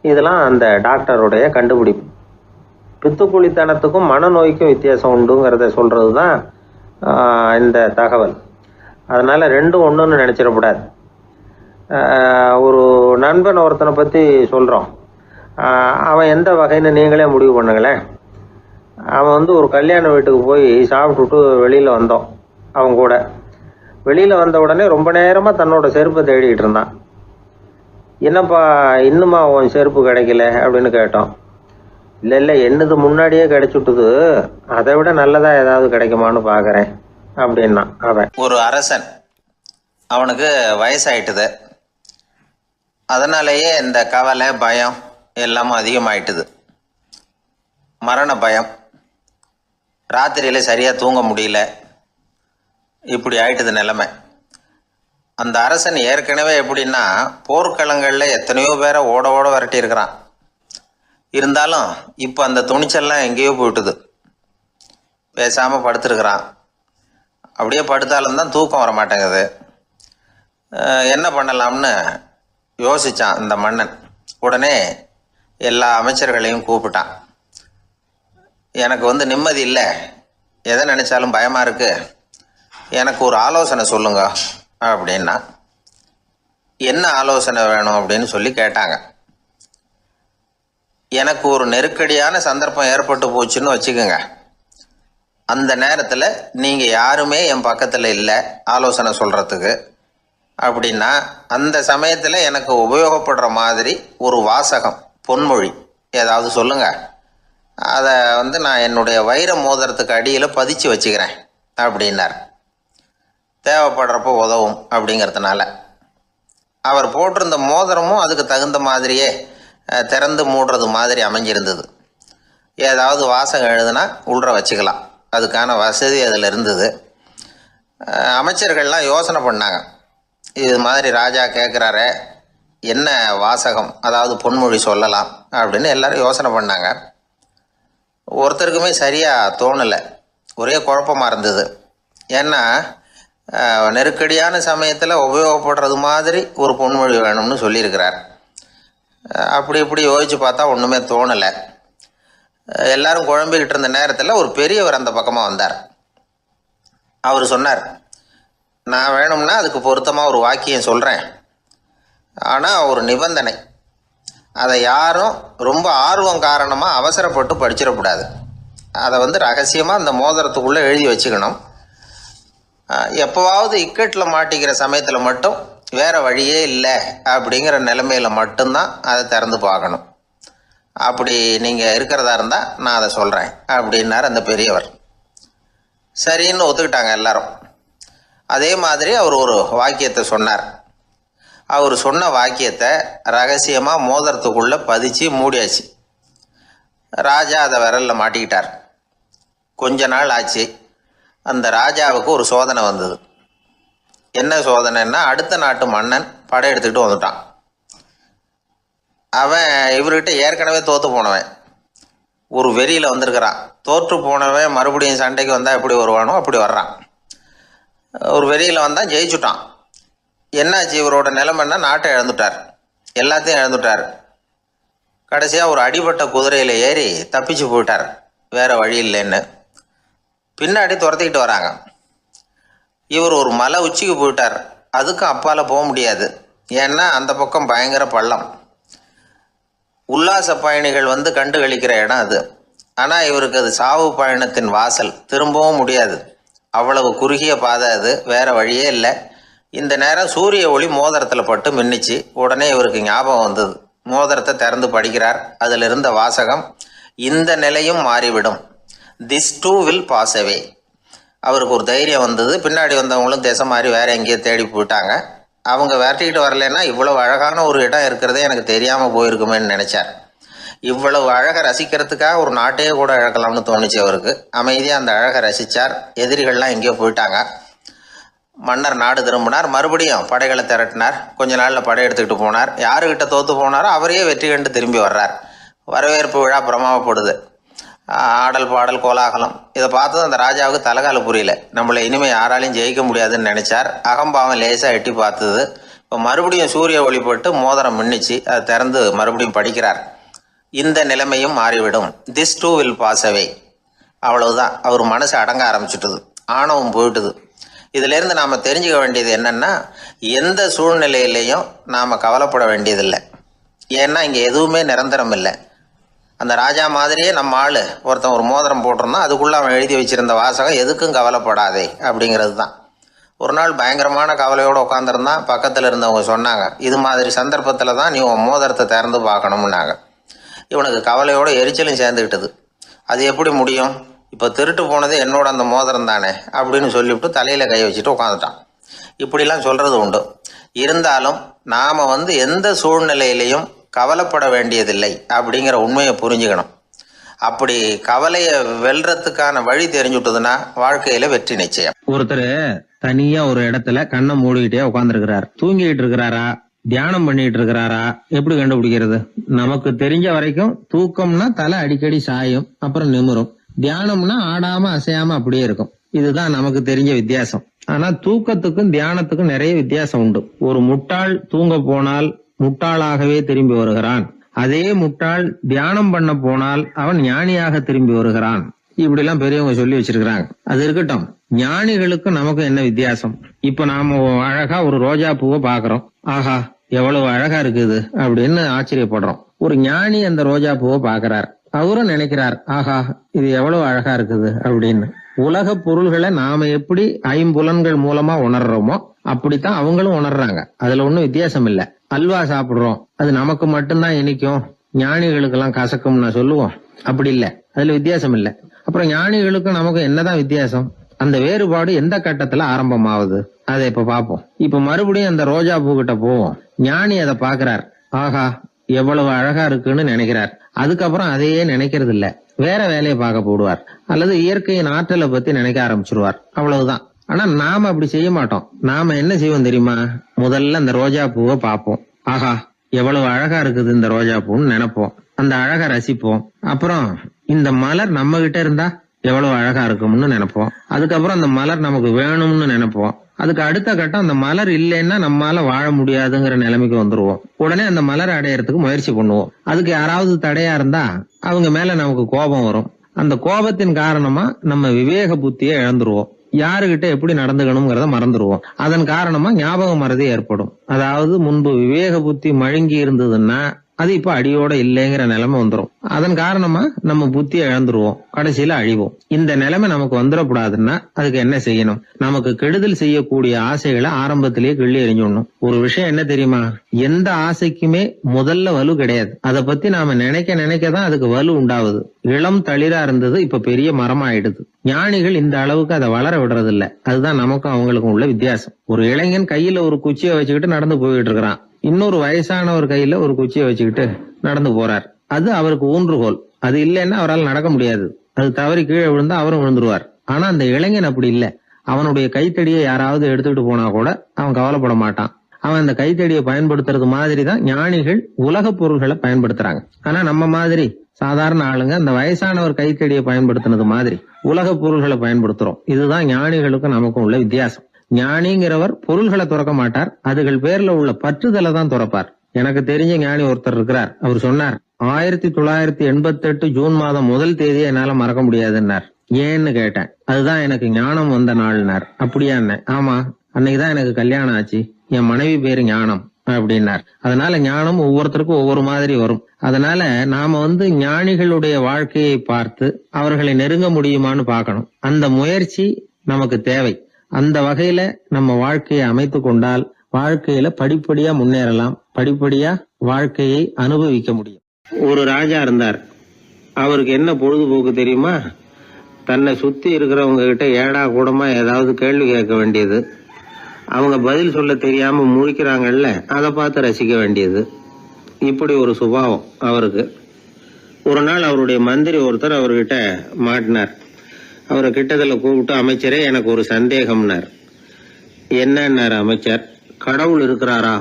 இதெல்லாம் அந்த டாக்டருடைய கண்டுபிடிப்பு. பித்துக்குழித்தனத்துக்கும் மனநோய்க்கும் வித்தியாசம் உண்டுங்கிறத சொல்கிறது தான் இந்த தகவல். அதனால் 2ம் ஒன்றுன்னு நினச்சிடக்கூடாது. ஒரு நண்பன் ஒருத்தனை பற்றி சொல்கிறோம். அவன் எந்த வகைன்னு நீங்களே முடிவு பண்ணுங்களேன். அவன் ஒரு கல்யாண வீட்டுக்கு போய் சாப்பிட்டுட்டு வெளியில் வந்தோம். அவங்க கூட வெளியில் வந்த உடனே ரொம்ப நேரமாக தன்னோட செருப்பை தேடிக்கிட்டு இருந்தான். என்னப்பா இன்னுமா உன் செருப்பு கிடைக்கல அப்படின்னு கேட்டோம். இல்லை என்னது முன்னாடியே கிடைச்சுட்டுது, அதை விட நல்லதாக ஏதாவது கிடைக்குமான்னு பார்க்குறேன் அப்படின்னா அவன். ஒரு அரசன், அவனுக்கு வயசாயிட்டுது. அதனாலேயே இந்த கவலை, பயம் எல்லாமும் அதிகமாயிட்டுது. மரண பயம். ராத்திரியில் சரியாக தூங்க முடியல. இப்படி ஆயிட்டுது நிலைமை. அந்த அரசன் ஏற்கனவே எப்படின்னா போர்க்களங்களில் எத்தனையோ பேரை ஓட ஓட விரட்டி இருக்கிறான். இருந்தாலும் இப்போ அந்த துணிச்சல்லாம் எங்கேயோ போயிட்டுது. பேசாமல் படுத்துருக்கிறான். அப்படியே படுத்தாலும் தான் தூக்கம் வர மாட்டேங்குது. என்ன பண்ணலாம்னு யோசித்தான் இந்த மன்னன். உடனே எல்லா அமைச்சர்களையும் கூப்பிட்டான். எனக்கு நிம்மதி இல்லை, எதை நினச்சாலும் பயமாக இருக்குது, எனக்கு ஒரு ஆலோசனை சொல்லுங்க அப்படின்னா. என்ன ஆலோசனை வேணும் அப்படின்னு சொல்லி கேட்டாங்க. எனக்கு ஒரு நெருக்கடியான சந்தர்ப்பம் ஏற்பட்டு போச்சுன்னு வச்சுக்கோங்க. அந்த நேரத்தில் நீங்கள் யாருமே என் பக்கத்தில் இல்லை ஆலோசனை சொல்கிறதுக்கு அப்படின்னா, அந்த சமயத்தில் எனக்கு உபயோகப்படுற மாதிரி ஒரு வாசகம், பொன்மொழி ஏதாவது சொல்லுங்கள். அதை நான் என்னுடைய வைர மோதிரத்துக்கு அடியில் பதிச்சு வச்சுக்கிறேன் அப்படின்னார். தேவைப்படுறப்போ உதவும் அப்படிங்கிறதுனால. அவர் போட்டிருந்த மோதிரமும் அதுக்கு தகுந்த மாதிரியே திறந்து மூடுறது மாதிரி அமைஞ்சிருந்தது. ஏதாவது வாசகம் எழுதுனா உள்ற வச்சுக்கலாம், அதுக்கான வசதி அதில் இருந்தது. அமைச்சர்கள்லாம் யோசனை பண்ணாங்க. இது மாதிரி ராஜா கேட்குறாரே, என்ன வாசகம், அதாவது பொன்மொழி சொல்லலாம் அப்படின்னு எல்லாரும் யோசனை பண்ணாங்க. ஒருத்தருக்குமே சரியாக தோணலை, ஒரே குழப்பமாக இருந்தது. ஏன்னா நெருக்கடியான சமயத்தில் உபயோகப்படுறது மாதிரி ஒரு பொன்மொழி வேணும்னு சொல்லியிருக்கிறார். அப்படி இப்படி யோசித்து பார்த்தா ஒன்றுமே தோணலை. எல்லாரும் குழம்பிக்கிட்டு இருந்த நேரத்தில் ஒரு பெரியவர் அந்த பக்கமாக வந்தார். அவர் சொன்னார், நான் வேணும்னா அதுக்கு பொருத்தமாக ஒரு வாக்கியம் சொல்கிறேன், ஆனால் ஒரு நிபந்தனை. அதை யாரும் ரொம்ப ஆர்வம் காரணமாக அவசரப்பட்டு படிச்சிடக்கூடாது. அதை ரகசியமாக அந்த மோதிரத்துக்குள்ளே எழுதி வச்சுக்கணும். எப்போவாவது இக்கட்டில் மாட்டிக்கிற சமயத்தில் மட்டும் வேறு வழியே இல்லை அப்படிங்கிற நிலைமையில் மட்டும்தான் அதை திறந்து பார்க்கணும். அப்படி நீங்கள் இருக்கிறதா இருந்தால் நான் அதை சொல்கிறேன் அப்படின்னார் அந்த பெரியவர். சரின்னு ஒத்துக்கிட்டாங்க எல்லாரும். அதே மாதிரி அவர் ஒரு வாக்கியத்தை சொன்னார். அவர் சொன்ன வாக்கியத்தை ரகசியமாக மோதிரத்துக்குள்ளே பதிச்சு மூடியாச்சு. ராஜா அதை விரலில் மாட்டிக்கிட்டார். கொஞ்ச நாள் ஆச்சு. அந்த ராஜாவுக்கு ஒரு சோதனை வந்தது. என்ன சோதனைன்னா, அடுத்த நாட்டு மன்னன் படையெடுத்துக்கிட்டு வந்துட்டான். அவன் இவர்கிட்ட ஏற்கனவே தோற்று போனவன், ஒரு வெறியில் வந்திருக்கிறான். தோற்று போனவன் மறுபடியும் சண்டைக்கு வந்தால் எப்படி வருவானோ அப்படி வர்றான். ஒரு வெறியில் வந்தால் ஜெயிச்சுட்டான். என்னாச்சு, இவரோட நிலைமைன்னா நாட்டை இழந்துட்டார், எல்லாத்தையும் இழந்துட்டார். கடைசியாக ஒரு அடிபட்ட குதிரையில் ஏறி தப்பிச்சு போயிட்டார், வேறு வழி இல்லைன்னு. பின்னாடி துரத்திக்கிட்டு வராங்க. இவர் ஒரு மலை உச்சிக்கு போயிட்டார். அதுக்கும் அப்பால் போக முடியாது, ஏன்னா அந்த பக்கம் பயங்கர பள்ளம். உல்லாச பயணிகள் கண்டு கழிக்கிற இடம் அது. ஆனால் இவருக்கு அது சாவு பயணத்தின் வாசல், திரும்பவும் முடியாது. அவ்வளவு குறுகிய பாதை அது, வேறு வழியே இல்லை. இந்த நேரம் சூரிய ஒளி மோதிரத்தில் பட்டு மின்னிச்சு. உடனே இவருக்கு ஞாபகம் வந்தது. மோதிரத்தை திறந்து படிக்கிறார். அதில் இருந்த வாசகம், இந்த நிலையும் மாறிவிடும், this too will pass away. அவருக்கு ஒரு தைரியம் வந்தது. பின்னாடி வந்தவங்களும் திசை மாதிரி வேறு எங்கேயோ தேடி போயிட்டாங்க. அவங்க விரட்டிக்கிட்டு வரலைன்னா இவ்வளவு அழகான ஒரு இடம் இருக்கிறதே எனக்கு தெரியாமல் போயிருக்குமேன்னு நினச்சார். இவ்வளவு அழகை ரசிக்கிறதுக்காக ஒரு நாட்டையே கூட இழக்கலாம்னு தோணுச்சு அவருக்கு. அமைதியாக அந்த அழகை ரசித்தார். எதிரிகள்லாம் எங்கேயோ போயிட்டாங்க. மன்னர் நாடு திரும்பினார். மறுபடியும் படைகளை திரட்டினார். கொஞ்ச நாளில் படை எடுத்துக்கிட்டு போனார். யாருக்கிட்ட தோற்று போனாரோ அவரையே வெற்றி கண்டு திரும்பி வர்றார். வரவேற்பு விழா பிரமாவப்படுது. ஆடல் பாடல் கோலாகலம். இதை பார்த்தது அந்த ராஜாவுக்கு தலைகால புரியல. நம்மளை இனிமேல் யாராலையும் ஜெயிக்க முடியாதுன்னு நினச்சார். அகம்பாவம் லேசாக எட்டி பார்த்தது. இப்போ மறுபடியும் சூரிய ஒளிப்பட்டு மோதிரம் மின்னிச்சு. அதை திறந்து மறுபடியும் படிக்கிறார். இந்த நிலைமையும் மாறிவிடும், this too will pass away. அவ்வளவுதான். அவர் மனசு அடங்க ஆரம்பிச்சுட்டுது, ஆணவம் போயிட்டுது. இதிலேருந்து நாம் தெரிஞ்சுக்க வேண்டியது என்னென்னா, எந்த சூழ்நிலையிலையும் நாம் கவலைப்பட வேண்டியதில்லை. ஏன்னா இங்கே எதுவுமே நிரந்தரம் இல்லை. அந்த ராஜா மாதிரியே நம்ம ஆள் ஒருத்தன் ஒரு மோதிரம் போட்டிருந்தான், அதுக்குள்ளே அவன் எழுதி வச்சிருந்த வாசகம் எதுக்கும் கவலைப்படாதே அப்படிங்கிறது தான். ஒரு நாள் பயங்கரமான கவலையோடு உட்காந்துருந்தான். பக்கத்தில் இருந்தவங்க சொன்னாங்க, இது மாதிரி சந்தர்ப்பத்தில் தான் நீ உன் மோதிரத்தை திறந்து பார்க்கணும்னாங்க. இவனுக்கு கவலையோடு எரிச்சலும் சேர்ந்துக்கிட்டது. அது எப்படி முடியும், இப்போ திருட்டு போனது என்னோட அந்த மோதிரம் தானே அப்படின்னு சொல்லிவிட்டு தலையில் கை வச்சுட்டு உட்காந்துட்டான். இப்படிலாம் சொல்கிறது உண்டு. இருந்தாலும் நாம் எந்த சூழ்நிலையிலையும் கவலைப்பட வேண்டியதில்லை அப்படிங்கிற உண்மையை புரிஞ்சுக்கணும். அப்படி கவலைய வெல்றதுக்கான வழி தெரிஞ்சுட்டதுன்னா வாழ்க்கையில வெற்றி நிச்சயம். ஒருத்தர் தனியா ஒரு இடத்துல கண்ணை மூடிக்கிட்டே உட்கார்ந்துருக்கிறார். தூங்கிட்டு இருக்கிறாரா, தியானம் பண்ணிட்டு இருக்கிறாரா, எப்படி கண்டுபிடிக்கிறது? நமக்கு தெரிஞ்ச வரைக்கும் தூக்கம்னா தலை அடிக்கடி சாயும், அப்புறம் நிமிரும். தியானம்னா ஆடாம அசையாம அப்படியே இருக்கும். இதுதான் நமக்கு தெரிஞ்ச வித்தியாசம். ஆனா தூக்கத்துக்கும் தியானத்துக்கும் நிறைய வித்தியாசம் உண்டு. ஒரு முட்டாள் தூங்க போனால் முட்டாளாகவே திரும்பி வருகிறான். அதே முட்டாள் தியானம் பண்ண போனால் அவன் ஞானியாக திரும்பி வருகிறான். இப்படி எல்லாம் பெரியவங்க சொல்லி வச்சிருக்கிறாங்க. அது இருக்கட்டும், ஞானிகளுக்கு நமக்கு என்ன வித்தியாசம்? இப்ப நாம அழகா ஒரு ரோஜா பூவை பாக்குறோம். ஆஹா, எவ்வளவு அழகா இருக்குது அப்படின்னு ஆச்சரியப்படுறோம். ஒரு ஞானி அந்த ரோஜா பூவை பாக்குறார். அவரும் நினைக்கிறார், ஆஹா இது எவ்வளவு அழகா இருக்குது அப்படின்னு. உலக பொருள்களை நாம எப்படி ஐம்புலன்கள் மூலமா உணர்றோமோ அப்படித்தான் அவங்களும் உணர்றாங்க. அதுல ஒண்ணும் வித்தியாசம் இல்ல. அல்வா சாப்பிடுறோம், அது நமக்கு மட்டும்தான் இனிக்கும், ஞானிகளுக்கு எல்லாம் கசக்கும்னு சொல்லுவோம். அப்படி இல்ல, அதுல வித்தியாசம் இல்ல. அப்புறம் ஞானிகளுக்கும் நமக்கு என்னதான் வித்தியாசம்? அந்த வேறுபாடு எந்த கட்டத்துல ஆரம்பமாகுது அதை இப்ப பாப்போம். இப்ப மறுபடியும் அந்த ரோஜா பூ கிட்ட போவோம். ஞானி அதை பாக்குறார். ஆஹா எவ்வளவு அழகா இருக்குன்னு நினைக்கிறார். அதுக்கப்புறம் அதையே நினைக்கிறது இல்ல, வேற வேலையை பார்க்க போடுவார், அல்லது இயற்கையின் ஆற்றலை பத்தி நினைக்க ஆரம்பிச்சிருவார். அவ்வளவுதான். ஆனா நாம அப்படி செய்ய மாட்டோம். நாம என்ன செய்வோம் தெரியுமா? முதல்ல அந்த ரோஜா பூவை பார்ப்போம். ஆஹா எவ்வளவு அழகா இருக்குது இந்த ரோஜா பூன்னு நினைப்போம். அந்த அழகை ரசிப்போம். அப்புறம் இந்த மலர் நம்ம கிட்ட இருந்தா எவ்வளவு அழகா இருக்கும்னு நினைப்போம். அதுக்கப்புறம் அந்த மலர் நமக்கு வேணும்னு நினைப்போம். அதுக்கு அடுத்த கட்டம், அந்த மலர் இல்லைன்னா நம்மால வாழ முடியாதுங்கிற நிலைமைக்கு வந்துருவோம். உடனே அந்த மலர் அடையறதுக்கு முயற்சி பண்ணுவோம். அதுக்கு யாராவது தடையா இருந்தா அவங்க மேல நமக்கு கோபம் வரும். அந்த கோபத்தின் காரணமா நம்ம விவேக புத்தியை இழந்துருவோம். யாருகிட்ட எப்படி நடந்துக்கணுங்கிறத மறந்துடுவோம். அதன் காரணமா ஞாபக மறதி ஏற்படும். அதாவது முன்பு விவேக புத்தி மழுங்கி இருந்ததுன்னா அது இப்ப அடியோட இல்லைங்கிற நிலைமை வந்துடும். அதன் காரணமா நம்ம புத்தியை இழந்துருவோம், கடைசியில அழிவோம். இந்த நிலைமை நமக்கு வந்துடக்கூடாதுன்னா அதுக்கு என்ன செய்யணும்? நமக்கு கெடுதல் செய்யக்கூடிய ஆசைகளை ஆரம்பத்திலேயே கிள்ளி எறிஞ்சிடணும். ஒரு விஷயம் என்ன தெரியுமா? எந்த ஆசைக்குமே முதல்ல வலு கிடையாது. அதை பத்தி நாம நினைக்க நினைக்கதான் அதுக்கு வலு உண்டாகுது. இளம் தளிரா இருந்தது இப்ப பெரிய மரமாயிடுது. ஞானிகள் இந்த அளவுக்கு அதை வளர விடுறது இல்ல. அதுதான் நமக்கும் அவங்களுக்கும் உள்ள வித்தியாசம். ஒரு இளைஞன் கையில ஒரு குச்சியை வச்சுக்கிட்டு நடந்து போயிட்டு இருக்கிறான். இன்னொரு வயசானவர் கையில ஒரு குச்சியை வச்சுக்கிட்டு நடந்து போறார். அது அவருக்கு ஊன்றுகோல். அது இல்லைன்னா அவரால் நடக்க முடியாது. அது தவறி கீழே விழுந்தா அவரும் விழுந்துருவார். ஆனா அந்த இளைஞன் அப்படி இல்ல. அவனுடைய கைத்தடியை யாராவது எடுத்துக்கிட்டு போனா கூட அவன் கவலைப்பட மாட்டான். அவன் அந்த கைத்தடியை பயன்படுத்துறது மாதிரிதான் ஞானிகள் உலக பொருள்களை பயன்படுத்துறாங்க. ஆனா நம்ம மாதிரி சாதாரண ஆளுங்க அந்த வயசானவர் கைத்தடியை பயன்படுத்தினது மாதிரி உலக பொருள்களை பயன்படுத்துறோம். இதுதான் ஞானிகளுக்கும் நமக்கும் உள்ள வித்தியாசம். ஞானிங்கிறவர் பொருள்களை துறக்க மாட்டார், அதுகள் பேர்ல உள்ள பற்றுதலை தான் துறப்பார். எனக்கு தெரிஞ்ச ஞானி ஒருத்தர் இருக்கிறார். அவர் சொன்னார், 1988 ஜூன் மாதம் 1 தேதியை என்னால மறக்க முடியாதுன்னார். ஏன்னு கேட்டேன். அதுதான் எனக்கு ஞானம் வந்த நாள்னார். அப்படியா? ஆமா, அன்னைக்குதான் எனக்கு கல்யாணம் ஆச்சு, என் மனைவி பேரு ஞானம் அப்படின்னார். அதனால ஞானம் ஒவ்வொருத்தருக்கும் ஒவ்வொரு மாதிரி வரும். அதனால நாம ஞானிகளுடைய வாழ்க்கையை பார்த்து அவர்களை நெருங்க முடியுமான்னு பார்க்கணும். அந்த முயற்சி நமக்கு தேவை. அந்த வகையில நம்ம வாழ்க்கையை அமைத்து கொண்டால் வாழ்க்கையில படிப்படியா முன்னேறலாம், படிப்படியா வாழ்க்கையை அனுபவிக்க முடியும். ஒரு ராஜா இருந்தார். அவருக்கு என்ன பொழுதுபோக்கு தெரியுமா? தன்னை சுத்தி இருக்கிறவங்க கிட்ட ஏடா கூடமா ஏதாவது கேள்வி கேட்க வேண்டியது, அவங்க பதில் சொல்ல தெரியாம முழிக்கிறாங்கல்ல, அதை பார்த்து ரசிக்க வேண்டியது. இப்படி ஒரு சுபாவம் அவருக்கு. ஒரு நாள் அவருடைய மந்திரி ஒருத்தர் அவர்கிட்ட மாட்டினார். அவரை கிட்டத்துல கூப்பிட்டு, அமைச்சரே எனக்கு ஒரு சந்தேகம்னார். என்னன்னார் அமைச்சர். கடவுள் இருக்கிறாரா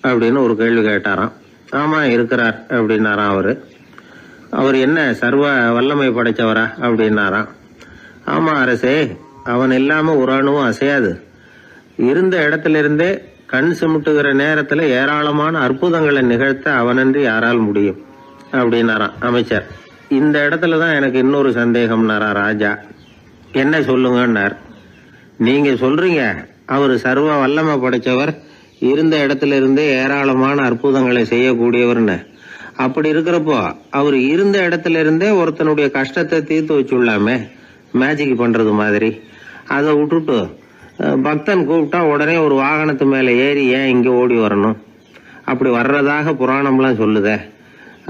அப்படின்னு ஒரு கேள்வி கேட்டாராம். ஆமா இருக்கிறார் அப்படின்னாராம் அவரு. அவர் என்ன சர்வ வல்லமை படைச்சவரா அப்படின்னாராம். ஆமா அரசே, அவன் இல்லாம ஒரு அணுவும் அசையாது. இருந்த இடத்துல இருந்தே கண் சிமிட்டுகிற நேரத்துல ஏராளமான அற்புதங்களை நிகழ்த்த அவனன்றி யாரால் முடியும் அப்படின்னாராம் அமைச்சர். இந்த இடத்துலதான் எனக்கு இன்னொரு சந்தேகம்னாரா ராஜா. என்ன சொல்லுங்கன்னார். நீங்க சொல்றீங்க அவர் சர்வ வல்லமை படைச்சவர், இருந்த இடத்துல இருந்தே ஏராளமான அற்புதங்களை செய்யக்கூடியவர்னு. அப்படி இருக்கிறப்போ அவர் இருந்த இடத்துல இருந்தே ஒருத்தனுடைய கஷ்டத்தை தீர்த்து வச்சுள்ளாமே, மேஜிக் பண்றது மாதிரி. அதை விட்டுட்டு பக்தன் கூப்பிட்டா உடனே ஒரு வாகனத்து மேல ஏறி ஏன் இங்க ஓடி வரணும்? அப்படி வர்றதாக புராணம்லாம் சொல்லுதே.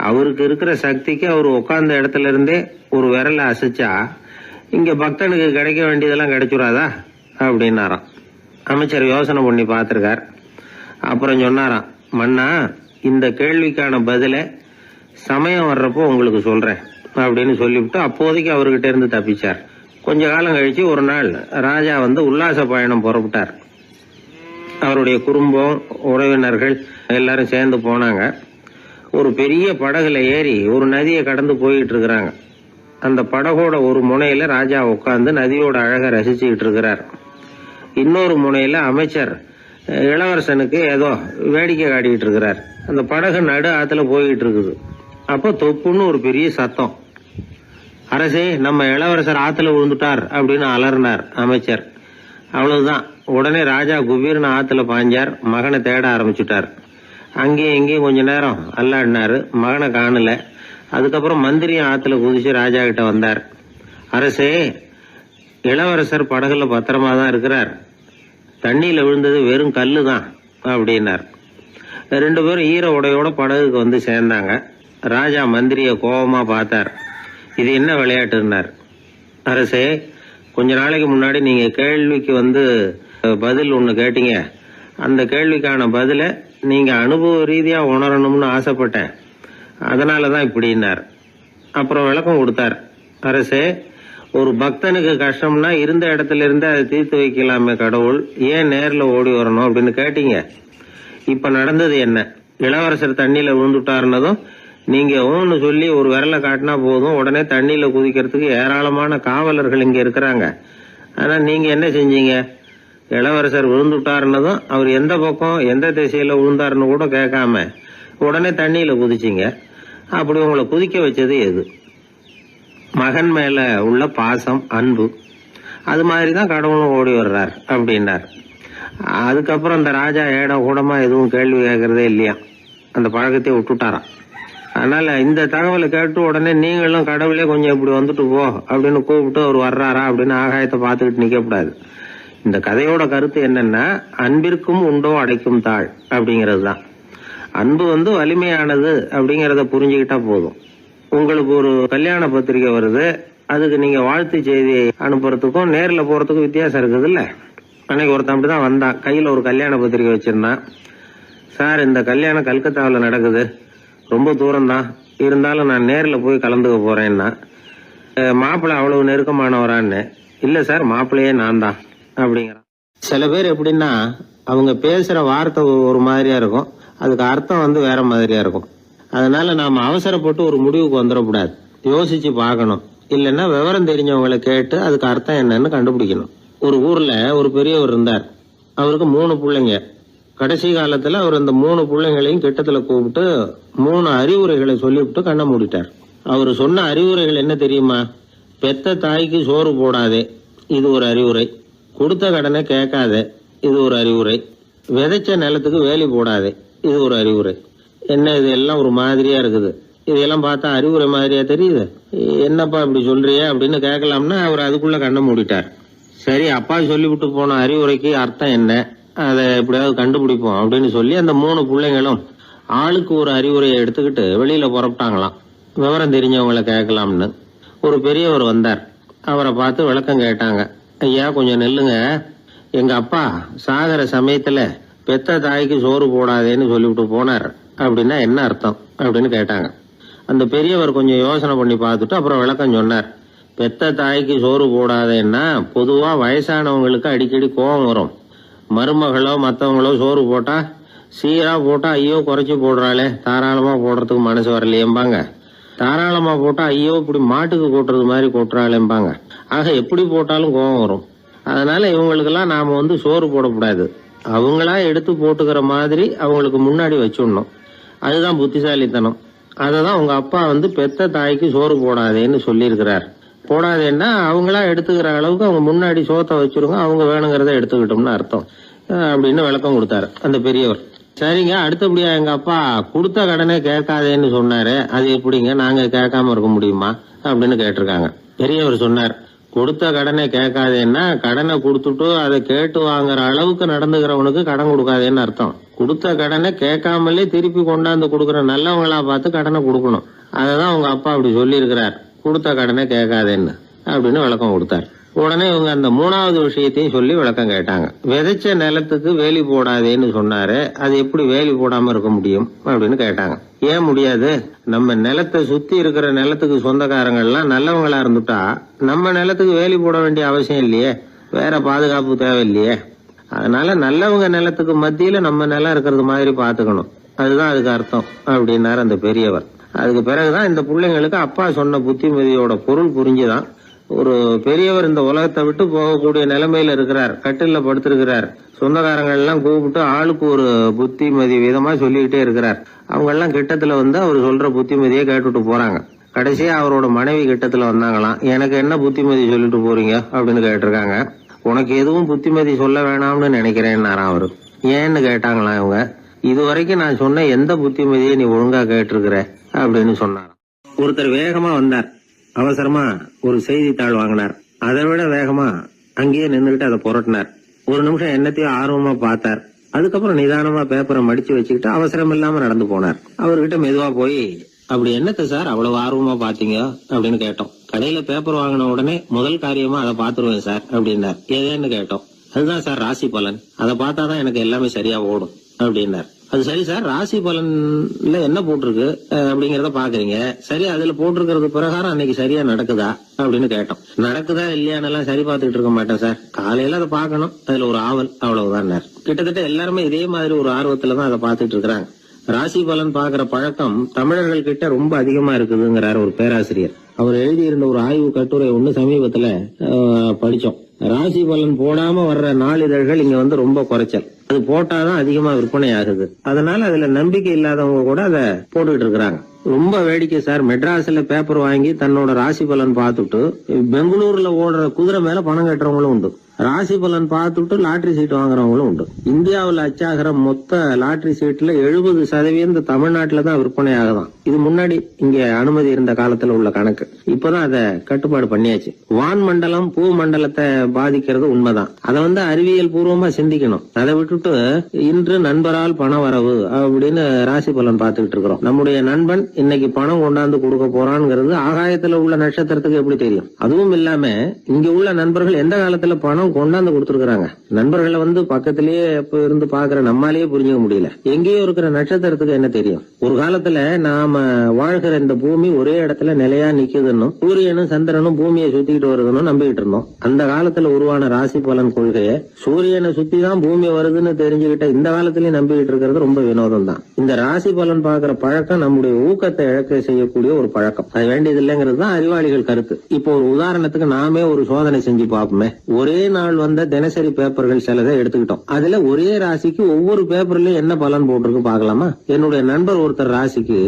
அவருக்கு இருக்கிற சக்திக்கு அவர் உட்கார்ந்த இடத்துல இருந்தே ஒரு விரலை அசைச்சா இங்க பக்தனுக்கு கிடைக்க வேண்டியதெல்லாம் கிடைச்சுடாதா அப்படின்னாராம். அமைச்சர் யோசனை பண்ணி பார்த்திருக்கார். அப்புறம் சொன்னாராம், மன்னா இந்த கேள்விக்கான பதில சமயம் வர்றப்போ உங்களுக்கு சொல்றேன் அப்படின்னு சொல்லிவிட்டு அப்போதைக்கு அவர்கிட்ட இருந்து தப்பிச்சார். கொஞ்ச காலம் கழிச்சு ஒரு நாள் ராஜா உல்லாச பயணம் புறப்பட்டார். அவருடைய குடும்பம், உறவினர்கள் எல்லாரும் சேர்ந்து போனாங்க. ஒரு பெரிய படகுல ஏறி ஒரு நதியை கடந்து போயிட்டு இருக்கிறாங்க. அந்த படகோட ஒரு முனையில ராஜா உட்கார்ந்து நதியோட அழகை ரசிச்சுக்கிட்டு இருக்கிறார். இன்னொரு முனையில அமைச்சர் இளவரசனுக்கு ஏதோ வேடிக்கை காட்டிக்கிட்டு இருக்கிறார். அந்த படகு நடு ஆத்துல போயிட்டு இருக்குது. அப்போ தொப்புன்னு ஒரு பெரிய சத்தம். அரசே, நம்ம இளவரசர் ஆத்துல விழுந்துட்டார் அப்படின்னு அலறினார் அமைச்சர். அவ்வளவுதான். உடனே ராஜா குபீர்னு ஆத்துல பாஞ்சார். மகனை தேட ஆரம்பிச்சுட்டார். அங்கேயும் இங்கேயும் கொஞ்ச நேரம் அல்லாடினாரு. மகனை காணல. அதுக்கப்புறம் மந்திரியும் ஆத்துல குதிச்சு ராஜா கிட்ட வந்தார். அரசே, இளவரசர் படகுல பத்திரமா தான் இருக்கிறார். தண்ணியில விழுந்தது வெறும் கல்லு தான் அப்படின்னார். 2 பேரும் ஈர உடையோட படகுக்கு சேர்ந்தாங்க. ராஜா மந்திரிய கோபமா பார்த்தார். இது என்ன விளையாட்டுன்னார். அரசே, கொஞ்ச நாளைக்கு முன்னாடி நீங்க கேள்விக்கு பதில் ஒண்ணு கேட்டீங்க. அந்த கேள்விக்கான பதில நீங்க அனுபவ ரீதியா உணரணும்னு ஆசைப்பட்டேன். அதனாலதான் இப்படின்னார். அப்புறம் விளக்கம் கொடுத்தார். அரசே, ஒரு பக்தனுக்கு கஷ்டம்னா இருந்த இடத்துல இருந்து அதை தீர்த்து வைக்கலாமே கடவுள், ஏன் நேர்ல ஓடி வரணும் அப்படின்னு கேட்டீங்க. இப்ப நடந்தது என்ன? இளவரசர் தண்ணியில விழுந்துட்டாருன்னதும் நீங்க ஊன்னு சொல்லி ஒரு விரலை காட்டினா போதும், உடனே தண்ணியில குதிக்கிறதுக்கு ஏராளமான காவலர்கள் இங்க இருக்கிறாங்க. ஆனா நீங்க என்ன செஞ்சீங்க? இளவரசர் விழுந்துட்டாருன்னதும் அவர் எந்த பக்கம் எந்த திசையில விழுந்தாருன்னு கூட கேட்காம உடனே தண்ணியில குதிச்சிங்க. அப்படி உங்களை குதிக்க வச்சது எது? மகன் மேல உள்ள பாசம், அன்பு. அது மாதிரிதான் கடவுளும் ஓடி வர்றார் அப்படின்னார். அதுக்கப்புறம் அந்த ராஜா ஏட கூடமா எதுவும் கேள்வி கேட்கறதே இல்லையா, அந்த பழக்கத்தை விட்டுட்டாராம். அதனால இந்த தகவலை கேட்டு உடனே நீங்களும் கடவுளே கொஞ்சம் இப்படி வந்துட்டு போ அப்படின்னு கூப்பிட்டு அவர் வர்றாரா அப்படின்னு ஆகாயத்தை பார்த்துக்கிட்டு நிக்க கூடாது. இந்த கதையோட கருத்து என்னன்னா, அன்பிற்கும் உண்டோ அடைக்கும் தாழ் அப்படிங்கிறது தான். அன்பு வலிமையானது அப்படிங்கறத புரிஞ்சுக்கிட்டா போதும். உங்களுக்கு ஒரு கல்யாண பத்திரிக்கை வருது, அதுக்கு நீங்க வாழ்த்து செய்தி அனுப்புறதுக்கும் நேர்ல போறதுக்கும் வித்தியாசம் இருக்குது இல்ல. அன்னைக்கு ஒருத்தன் அப்படிதான் வந்தான். கையில ஒரு கல்யாண பத்திரிக்கை வச்சிருந்தான். சார், இந்த கல்யாணம் கல்கத்தாவில் நடக்குது, ரொம்ப தூரம் தான், இருந்தாலும் நான் நேர்ல போய் கலந்துக்க போறேன்னா. மாப்பிள்ளை அவ்வளவு நெருக்கமானவரான்னு. இல்ல சார், மாப்பிள்ளையே நான் தான் அப்படிங்கிறான். சில பேர் எப்படின்னா, அவங்க பேசுற வார்த்தை ஒரு மாதிரியா இருக்கும், அதுக்கு அர்த்தம் வேற மாதிரியா இருக்கும். அதனால நாம அவசரப்பட்டு ஒரு முடிவுக்கு வந்துடக்கூடாது. யோசிச்சு பார்க்கணும். இல்லைன்னா விவரம் தெரிஞ்சவங்களை கேட்டு அதுக்கு அர்த்தம் என்னன்னு கண்டுபிடிக்கணும். ஒரு ஊர்ல ஒரு பெரியவர் இருந்தார். அவருக்கு 3 பிள்ளைங்க. கடைசி காலத்துல அவர் அந்த 3 பிள்ளைங்களையும் கிட்டத்துல கூப்பிட்டு 3 அறிவுரைகளை சொல்லிவிட்டு கண்ணை மூடிட்டார். அவர் சொன்ன அறிவுரைகள் என்ன தெரியுமா? பெத்த தாய்க்கு சோறு போடாதே, இது ஒரு அறிவுரை. கொடுத்த கடனை கேட்காதே, இது ஒரு அறிவுரை. விதைச்ச நிலத்துக்கு வேலி போடாதே, இது ஒரு அறிவுரை. என்ன இது எல்லாம் ஒரு மாதிரியா இருக்குது, இதெல்லாம் பார்த்தா அறிவுரை மாதிரியா தெரியுது, என்னப்பா இப்படி சொல்றிய அப்படின்னு கேட்கலாம்னா அவர் அதுக்குள்ள கண்ணை மூடிட்டார். சரி, அப்பா சொல்லிவிட்டு போன அறிவுரைக்கு அர்த்தம் என்ன, அதை எப்படியாவது கண்டுபிடிப்போம் அப்படின்னு சொல்லி அந்த 3 பிள்ளைங்களும் ஆளுக்கு ஒரு அறிவுரையை எடுத்துக்கிட்டு வெளியில புறப்பட்டாங்களாம், விவரம் தெரிஞ்சவங்களை கேட்கலாம்னு. ஒரு பெரியவர் வந்தார். அவரை பார்த்து விளக்கம் கேட்டாங்க. ஐயா, கொஞ்சம் நெல்லுங்க, எங்க அப்பா சாகர சமயத்துல பெத்த தாய்க்கு சோறு போடாதேன்னு சொல்லிவிட்டு போனார், அப்படின்னா என்ன அர்த்தம் அப்படின்னு கேட்டாங்க. அந்த பெரியவர் கொஞ்சம் யோசனை பண்ணி பார்த்துட்டு அப்புறம் விளக்கம் சொன்னார். பெத்த தாய்க்கு சோறு போடாதேன்னா பொதுவா வயசானவங்களுக்கு அடிக்கடி கோபம் வரும். மருமகளோ மற்றவங்களோ சோறு போட்டா சீரா போட்டா ஐயோ குறைச்சி போடுறாளே, தாராளமா போடுறதுக்கு மனசு வரலையேம்பாங்க. தாராளமா போட்டா ஐயோ இப்படி மாட்டுக்கு கொட்டுறது மாதிரி கொட்டுறாளேம்பாங்க. ஆக எப்படி போட்டாலும் கோபம் வரும். அதனால இவங்களுக்கெல்லாம் நாம சோறு போடக்கூடாது, அவங்களா எடுத்து போட்டுக்கிற மாதிரி அவங்களுக்கு முன்னாடி வச்சுடணும். அதுதான் புத்திசாலித்தனம். அததான் உங்க அப்பா பெத்த தாய்க்கு சோறு போடாதேன்னு சொல்லியிருக்கிறார். போடாதேன்னா அவங்களா எடுத்துக்கிற அளவுக்கு அவங்க முன்னாடி சோத்தை வச்சிருங்க, அவங்க வேணுங்கிறத எடுத்துக்கிட்டோம்னு அர்த்தம் அப்படின்னு விளக்கம் கொடுத்தாரு அந்த பெரியவர். சரிங்க, அடுத்தபடியா எங்க அப்பா கொடுத்த கடனே கேட்காதேன்னு சொன்னாரு, அது எப்படிங்க நாங்க கேட்காம இருக்க முடியுமா அப்படின்னு கேட்டிருக்காங்க. பெரியவர் சொன்னார், கொடுத்த கடனை கேட்காதேன்னா கடனை கொடுத்துட்டு அதை கேட்டு வாங்குற அளவுக்கு நடந்துக்கிறவனுக்கு கடன் கொடுக்காதேன்னு அர்த்தம். கொடுத்த கடனை கேட்காமலே திருப்பி கொண்டாந்து கொடுக்கற நல்லவங்களா பார்த்து கடனை கொடுக்கணும். அததான் உங்க அப்பா அப்படி சொல்லி இருக்கிறார், கொடுத்த கடனை கேட்காதேன்னு அப்படின்னு விளக்கம் கொடுத்தார். உடனே இவங்க அந்த மூணாவது விஷயத்தையும் சொல்லி விளக்கம் கேட்டாங்க. விதைச்ச நிலத்துக்கு வேலி போடாதேன்னு சொன்னாரு, அது எப்படி வேலி போடாம இருக்க முடியும் அப்படின்னு கேட்டாங்க. ஏன் முடியாது? நம்ம நிலத்தை சுத்தி இருக்கிற நிலத்துக்கு சொந்தக்காரங்க எல்லாம் நல்லவங்களா இருந்துட்டா நம்ம நிலத்துக்கு வேலி போட வேண்டிய அவசியம் இல்லையே, வேற பாதுகாப்பு தேவையில்லையே. அதனால நல்லவங்க நிலத்துக்கு மத்தியில நம்ம நிலம் இருக்கிறது மாதிரி பாத்துக்கணும், அதுதான் அதுக்கு அர்த்தம் அப்படின்னாரு அந்த பெரியவர். அதுக்கு பிறகுதான் இந்த பிள்ளைங்களுக்கு அப்பா சொன்ன புத்திமதியோட பொருள் புரிஞ்சுதான். ஒரு பெரியவர் இந்த உலகத்தை விட்டு போகக்கூடிய நிலைமையில இருக்கிறார், கட்டில படுத்திருக்கிறார். சொந்தக்காரங்கள் எல்லாம் கூப்பிட்டு ஆளுக்கு ஒரு புத்திமதி விதமா சொல்லிக்கிட்டே இருக்கிறார். அவங்க எல்லாம் கிட்டத்துல வந்து அவர் சொல்ற புத்திமதியை கேட்டுட்டு போறாங்க. கடைசியா அவரோட மனைவி கிட்டத்துல வந்தாங்களாம். எனக்கு என்ன புத்திமதி சொல்லிட்டு போறீங்க அப்படின்னு கேட்டிருக்காங்க. உனக்கு எதுவும் புத்திமதி சொல்ல வேணாம்னு நினைக்கிறேன்னாராம் அவரு. ஏன்னு கேட்டாங்களாம் இவங்க. இதுவரைக்கும் நான் சொன்ன எந்த புத்திமதியை நீ ஒழுங்கா கேட்டிருக்கிற அப்படின்னு சொன்னாராம். ஒருத்தர் வேகமா வந்தார், அவசரமா ஒரு செய்தித்தாள் வாங்கினார். அதை விட வேகமா அங்கேயே நின்றுகிட்டு அதை புரட்டினார். ஒரு நிமிஷம் என்னத்தையும் ஆர்வமா பார்த்தார். அதுக்கப்புறம் நிதானமா பேப்பரை மடிச்சு வச்சுக்கிட்டு அவசரம் இல்லாம நடந்து போனார். அவர்கிட்ட மெதுவா போய், அப்படி என்னத்த சார் அவ்வளவு ஆர்வமா பாத்தீங்க அப்படின்னு கேட்டோம். கடையில பேப்பர் வாங்கின உடனே முதல் காரியமா அதை பாத்துருவேன் சார் அப்படின்னார். ஏதேன்னு கேட்டோம். அதுதான் சார் ராசி பலன், அதை பார்த்தாதான் எனக்கு எல்லாமே சரியா ஓடும் அப்படின்னார். அது சரி சார், ராசி பலன்ல என்ன போட்டிருக்கு அப்படிங்கறத பாக்குறீங்க, சரி அதுல போட்டிருக்கிறது பிரகாரம் அன்னைக்கு சரியா நடக்குதா அப்படின்னு கேட்டோம். நடக்குதா இல்லையானெல்லாம் சரி பார்த்துட்டு இருக்க மாட்டேன் சார், காலையில அதை பார்க்கணும், அதுல ஒரு ஆவல், அவ்வளவுதான். கிட்டத்தட்ட எல்லாருமே இதே மாதிரி ஒரு ஆர்வத்துலதான் அதை பார்த்துட்டு இருக்கிறாங்க. ராசி பலன் பாக்குற பழக்கம் தமிழர்கள் கிட்ட ரொம்ப அதிகமா இருக்குதுங்கிறார் ஒரு பேராசிரியர். அவர் எழுதியிருந்த ஒரு ஆய்வு கட்டுரை ஒண்ணு சமீபத்துல படிச்சோம். ராசி பலன் போடாம வர்ற நாளிதழ்கள் இங்க வந்து ரொம்ப குறைச்சல், அது போட்டாதான் அதிகமா விற்பனை ஆகுது. அதனால அதுல நம்பிக்கை இல்லாதவங்க கூட அதை போட்டுக்கிட்டு இருக்கிறாங்க. ரொம்ப வேடிக்கை சார், மெட்ராஸ்ல பேப்பர் வாங்கி தன்னோட ராசி பலன் பார்த்துட்டு பெங்களூர்ல ஓடுற குதிரை மேல பணம் கட்டுறவங்களும் உண்டு. ராசி பலன் பார்த்துட்டு லாட்டரி சீட் வாங்குறவங்களும் உண்டு. இந்தியாவில் அச்சாகிற மொத்த லாட்டரி சீட்ல 70% தமிழ்நாட்டுல தான் விற்பனை ஆகுதான். இது முன்னாடி இங்க அனுமதி இருந்த காலத்துல உள்ள கணக்கு. இப்பதான் அதை கட்டுப்பாடு பண்ணியாச்சு. வான் மண்டலம் பூ மண்டலத்தை பாதிக்கிறது உண்மைதான், அதை வந்து அறிவியல் பூர்வமா சிந்திக்கணும். அதை விட்டுட்டு இன்று நண்பரால் பண வரவு அப்படின்னு ராசி பலன் பார்த்துக்கிட்டு இருக்கிறோம். நம்முடைய நண்பன் இன்னைக்கு பணம் கொண்டாந்து கொடுக்க போறான்ங்கிறது ஆகாயத்துல உள்ள நட்சத்திரத்துக்கு எப்படி தெரியும்? அதுவும் இல்லாம இங்க உள்ள நண்பர்கள் எந்த காலத்துல பணம் கொண்டாந்து கொடுத்துருக்காங்க. நண்பர்களை வந்து பக்கத்திலேயே இருந்து பாக்குற நம்மாலேயே புரிஞ்சுக்க முடியல, எங்கேயோ இருக்கிற நட்சத்திரத்துக்கு என்ன தெரியும்? ஒரு காலத்துல நாம வாழ்கிற இந்த பூமி ஒரே இடத்துல நிலையா நிக்குதுன்னு, சூரியனும் சந்திரனும் பூமியை சுத்திக்கிட்டு வருதுன்னு நம்பிக்கிட்டு இருந்தோம். அந்த காலத்துல உருவான ராசி பலன் கொள்கையை சூரியனை சுத்தி தான் பூமி வருதுன்னு தெரிஞ்சுக்கிட்ட இந்த காலத்திலயும் நம்பிக்கிட்டு இருக்கிறது ரொம்ப வினோதம் தான். இந்த ராசி பலன் பாக்குற பழக்கம் நம்முடைய ஊக்கத்தை இழக்க செய்யக்கூடிய ஒரு பழக்கம், அது வேண்டியது இல்லைங்கிறது தான் அறிவாளிகள் கருத்து. இப்போ ஒரு உதாரணத்துக்கு நாமே ஒரு சோதனை செஞ்சு பார்ப்போமே. ஒரே நாள் வந்த தினசரி பேப்பர்கள் சிலதை எடுத்துக்கிட்டோம். அதுல ஒரே ராசிக்கு ஒவ்வொரு பேப்பர்லயும் என்ன பலன் போட்டிருக்கு பாக்கலாமா? என்னுடைய நண்பர் ஒருத்தர் ராசிக்கு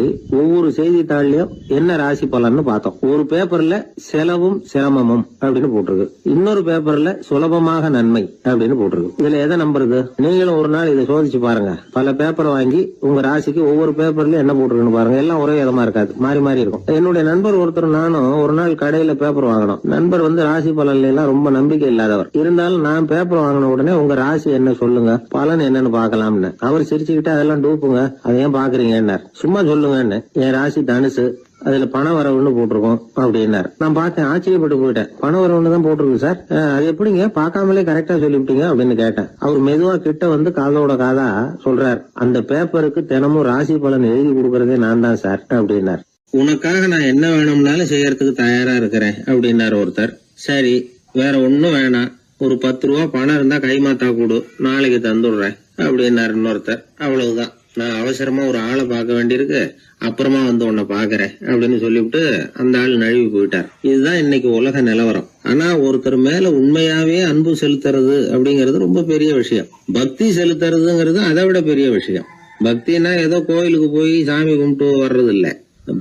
ஒவ்வொரு செய்தித்தாள்லயும் என்ன ராசி பலன்னு பார்த்தோம். ஒரு பேப்பர்ல செலவும் சிரமமும் அப்படின்னு போட்டிருக்கு, இன்னொரு பேப்பர்ல சுலபமாக நன்மை அப்படின்னு போட்டிருக்கு. இதுல எதை நம்புறது? நீங்களும் ஒரு நாள் இதை சோதிச்சு பாருங்க. பல பேப்பர் வாங்கி உங்க ராசிக்கு ஒவ்வொரு பேப்பர்லயும் என்ன போட்டிருக்குன்னு பாருங்க. எல்லாம் ஒரே விதமா இருக்காது, மாறி மாறி இருக்கும். என்னுடைய நண்பர் ஒருத்தர் நானும் ஒரு நாள் கடையில பேப்பர் வாங்கினோம். நண்பர் வந்து ராசி பலன்ல எல்லாம் ரொம்ப நம்பிக்கை இல்லாதவர். இருந்தாலும் நான் பேப்பர் வாங்கின உடனே உங்க ராசி என்ன சொல்லுங்க, பலன் என்னன்னு பாக்கலாம்னு. அவர் சிரிச்சுக்கிட்டு அதெல்லாம் டூப்புங்க, அதை ஏன் பாக்குறீங்க, சும்மா சொல்லுங்கன்னு. என் ராசி தனுசு, அதுல பண வரவுன்னு போட்டிருக்கோம் அப்படின்னாரு. நான் பார்த்தேன், ஆச்சரியப்பட்டு போயிட்டேன். பண வரவுன்னு தான் போட்டிருக்கு சார், அது எப்படிங்க பார்க்காமலே கரெக்டா சொல்லிவிட்டீங்க அப்படின்னு கேட்டேன். அவர் மெதுவா கிட்ட வந்து காதோட காதா சொல்றார், அந்த பேப்பருக்கு தினமும் ராசி பலன் எழுதி கொடுக்கறதே நான் தான் சார் அப்படின்னார். உனக்காக நான் என்ன வேணும்னாலும் செய்யறதுக்கு தயாரா இருக்கிறேன் அப்படின்னாரு ஒருத்தர். சரி, வேற ஒன்னும் வேணாம், ஒரு 10 ரூபா பணம் இருந்தா கைமாத்தா கூடு, நாளைக்கு தந்துடுறேன் அப்படின்னாரு இன்னொருத்தர். அவ்வளவுதான், நான் அவசரமா ஒரு ஆளை பார்க்க வேண்டியிருக்கு, அப்புறமா வந்து உன்னை பாக்குறேன் அப்படின்னு சொல்லிவிட்டு அந்த ஆள் நழுவி போயிட்டார். இதுதான் இன்னைக்கு உலக நிலவரம். ஆனா ஒருத்தர் மேல உண்மையாவே அன்பு செலுத்துறது அப்படிங்கறது ரொம்ப பெரிய விஷயம். பக்தி செலுத்துறதுங்கிறது அதை விட பெரிய விஷயம். பக்தினா ஏதோ கோயிலுக்கு போய் சாமி கும்பிட்டு வர்றது இல்ல.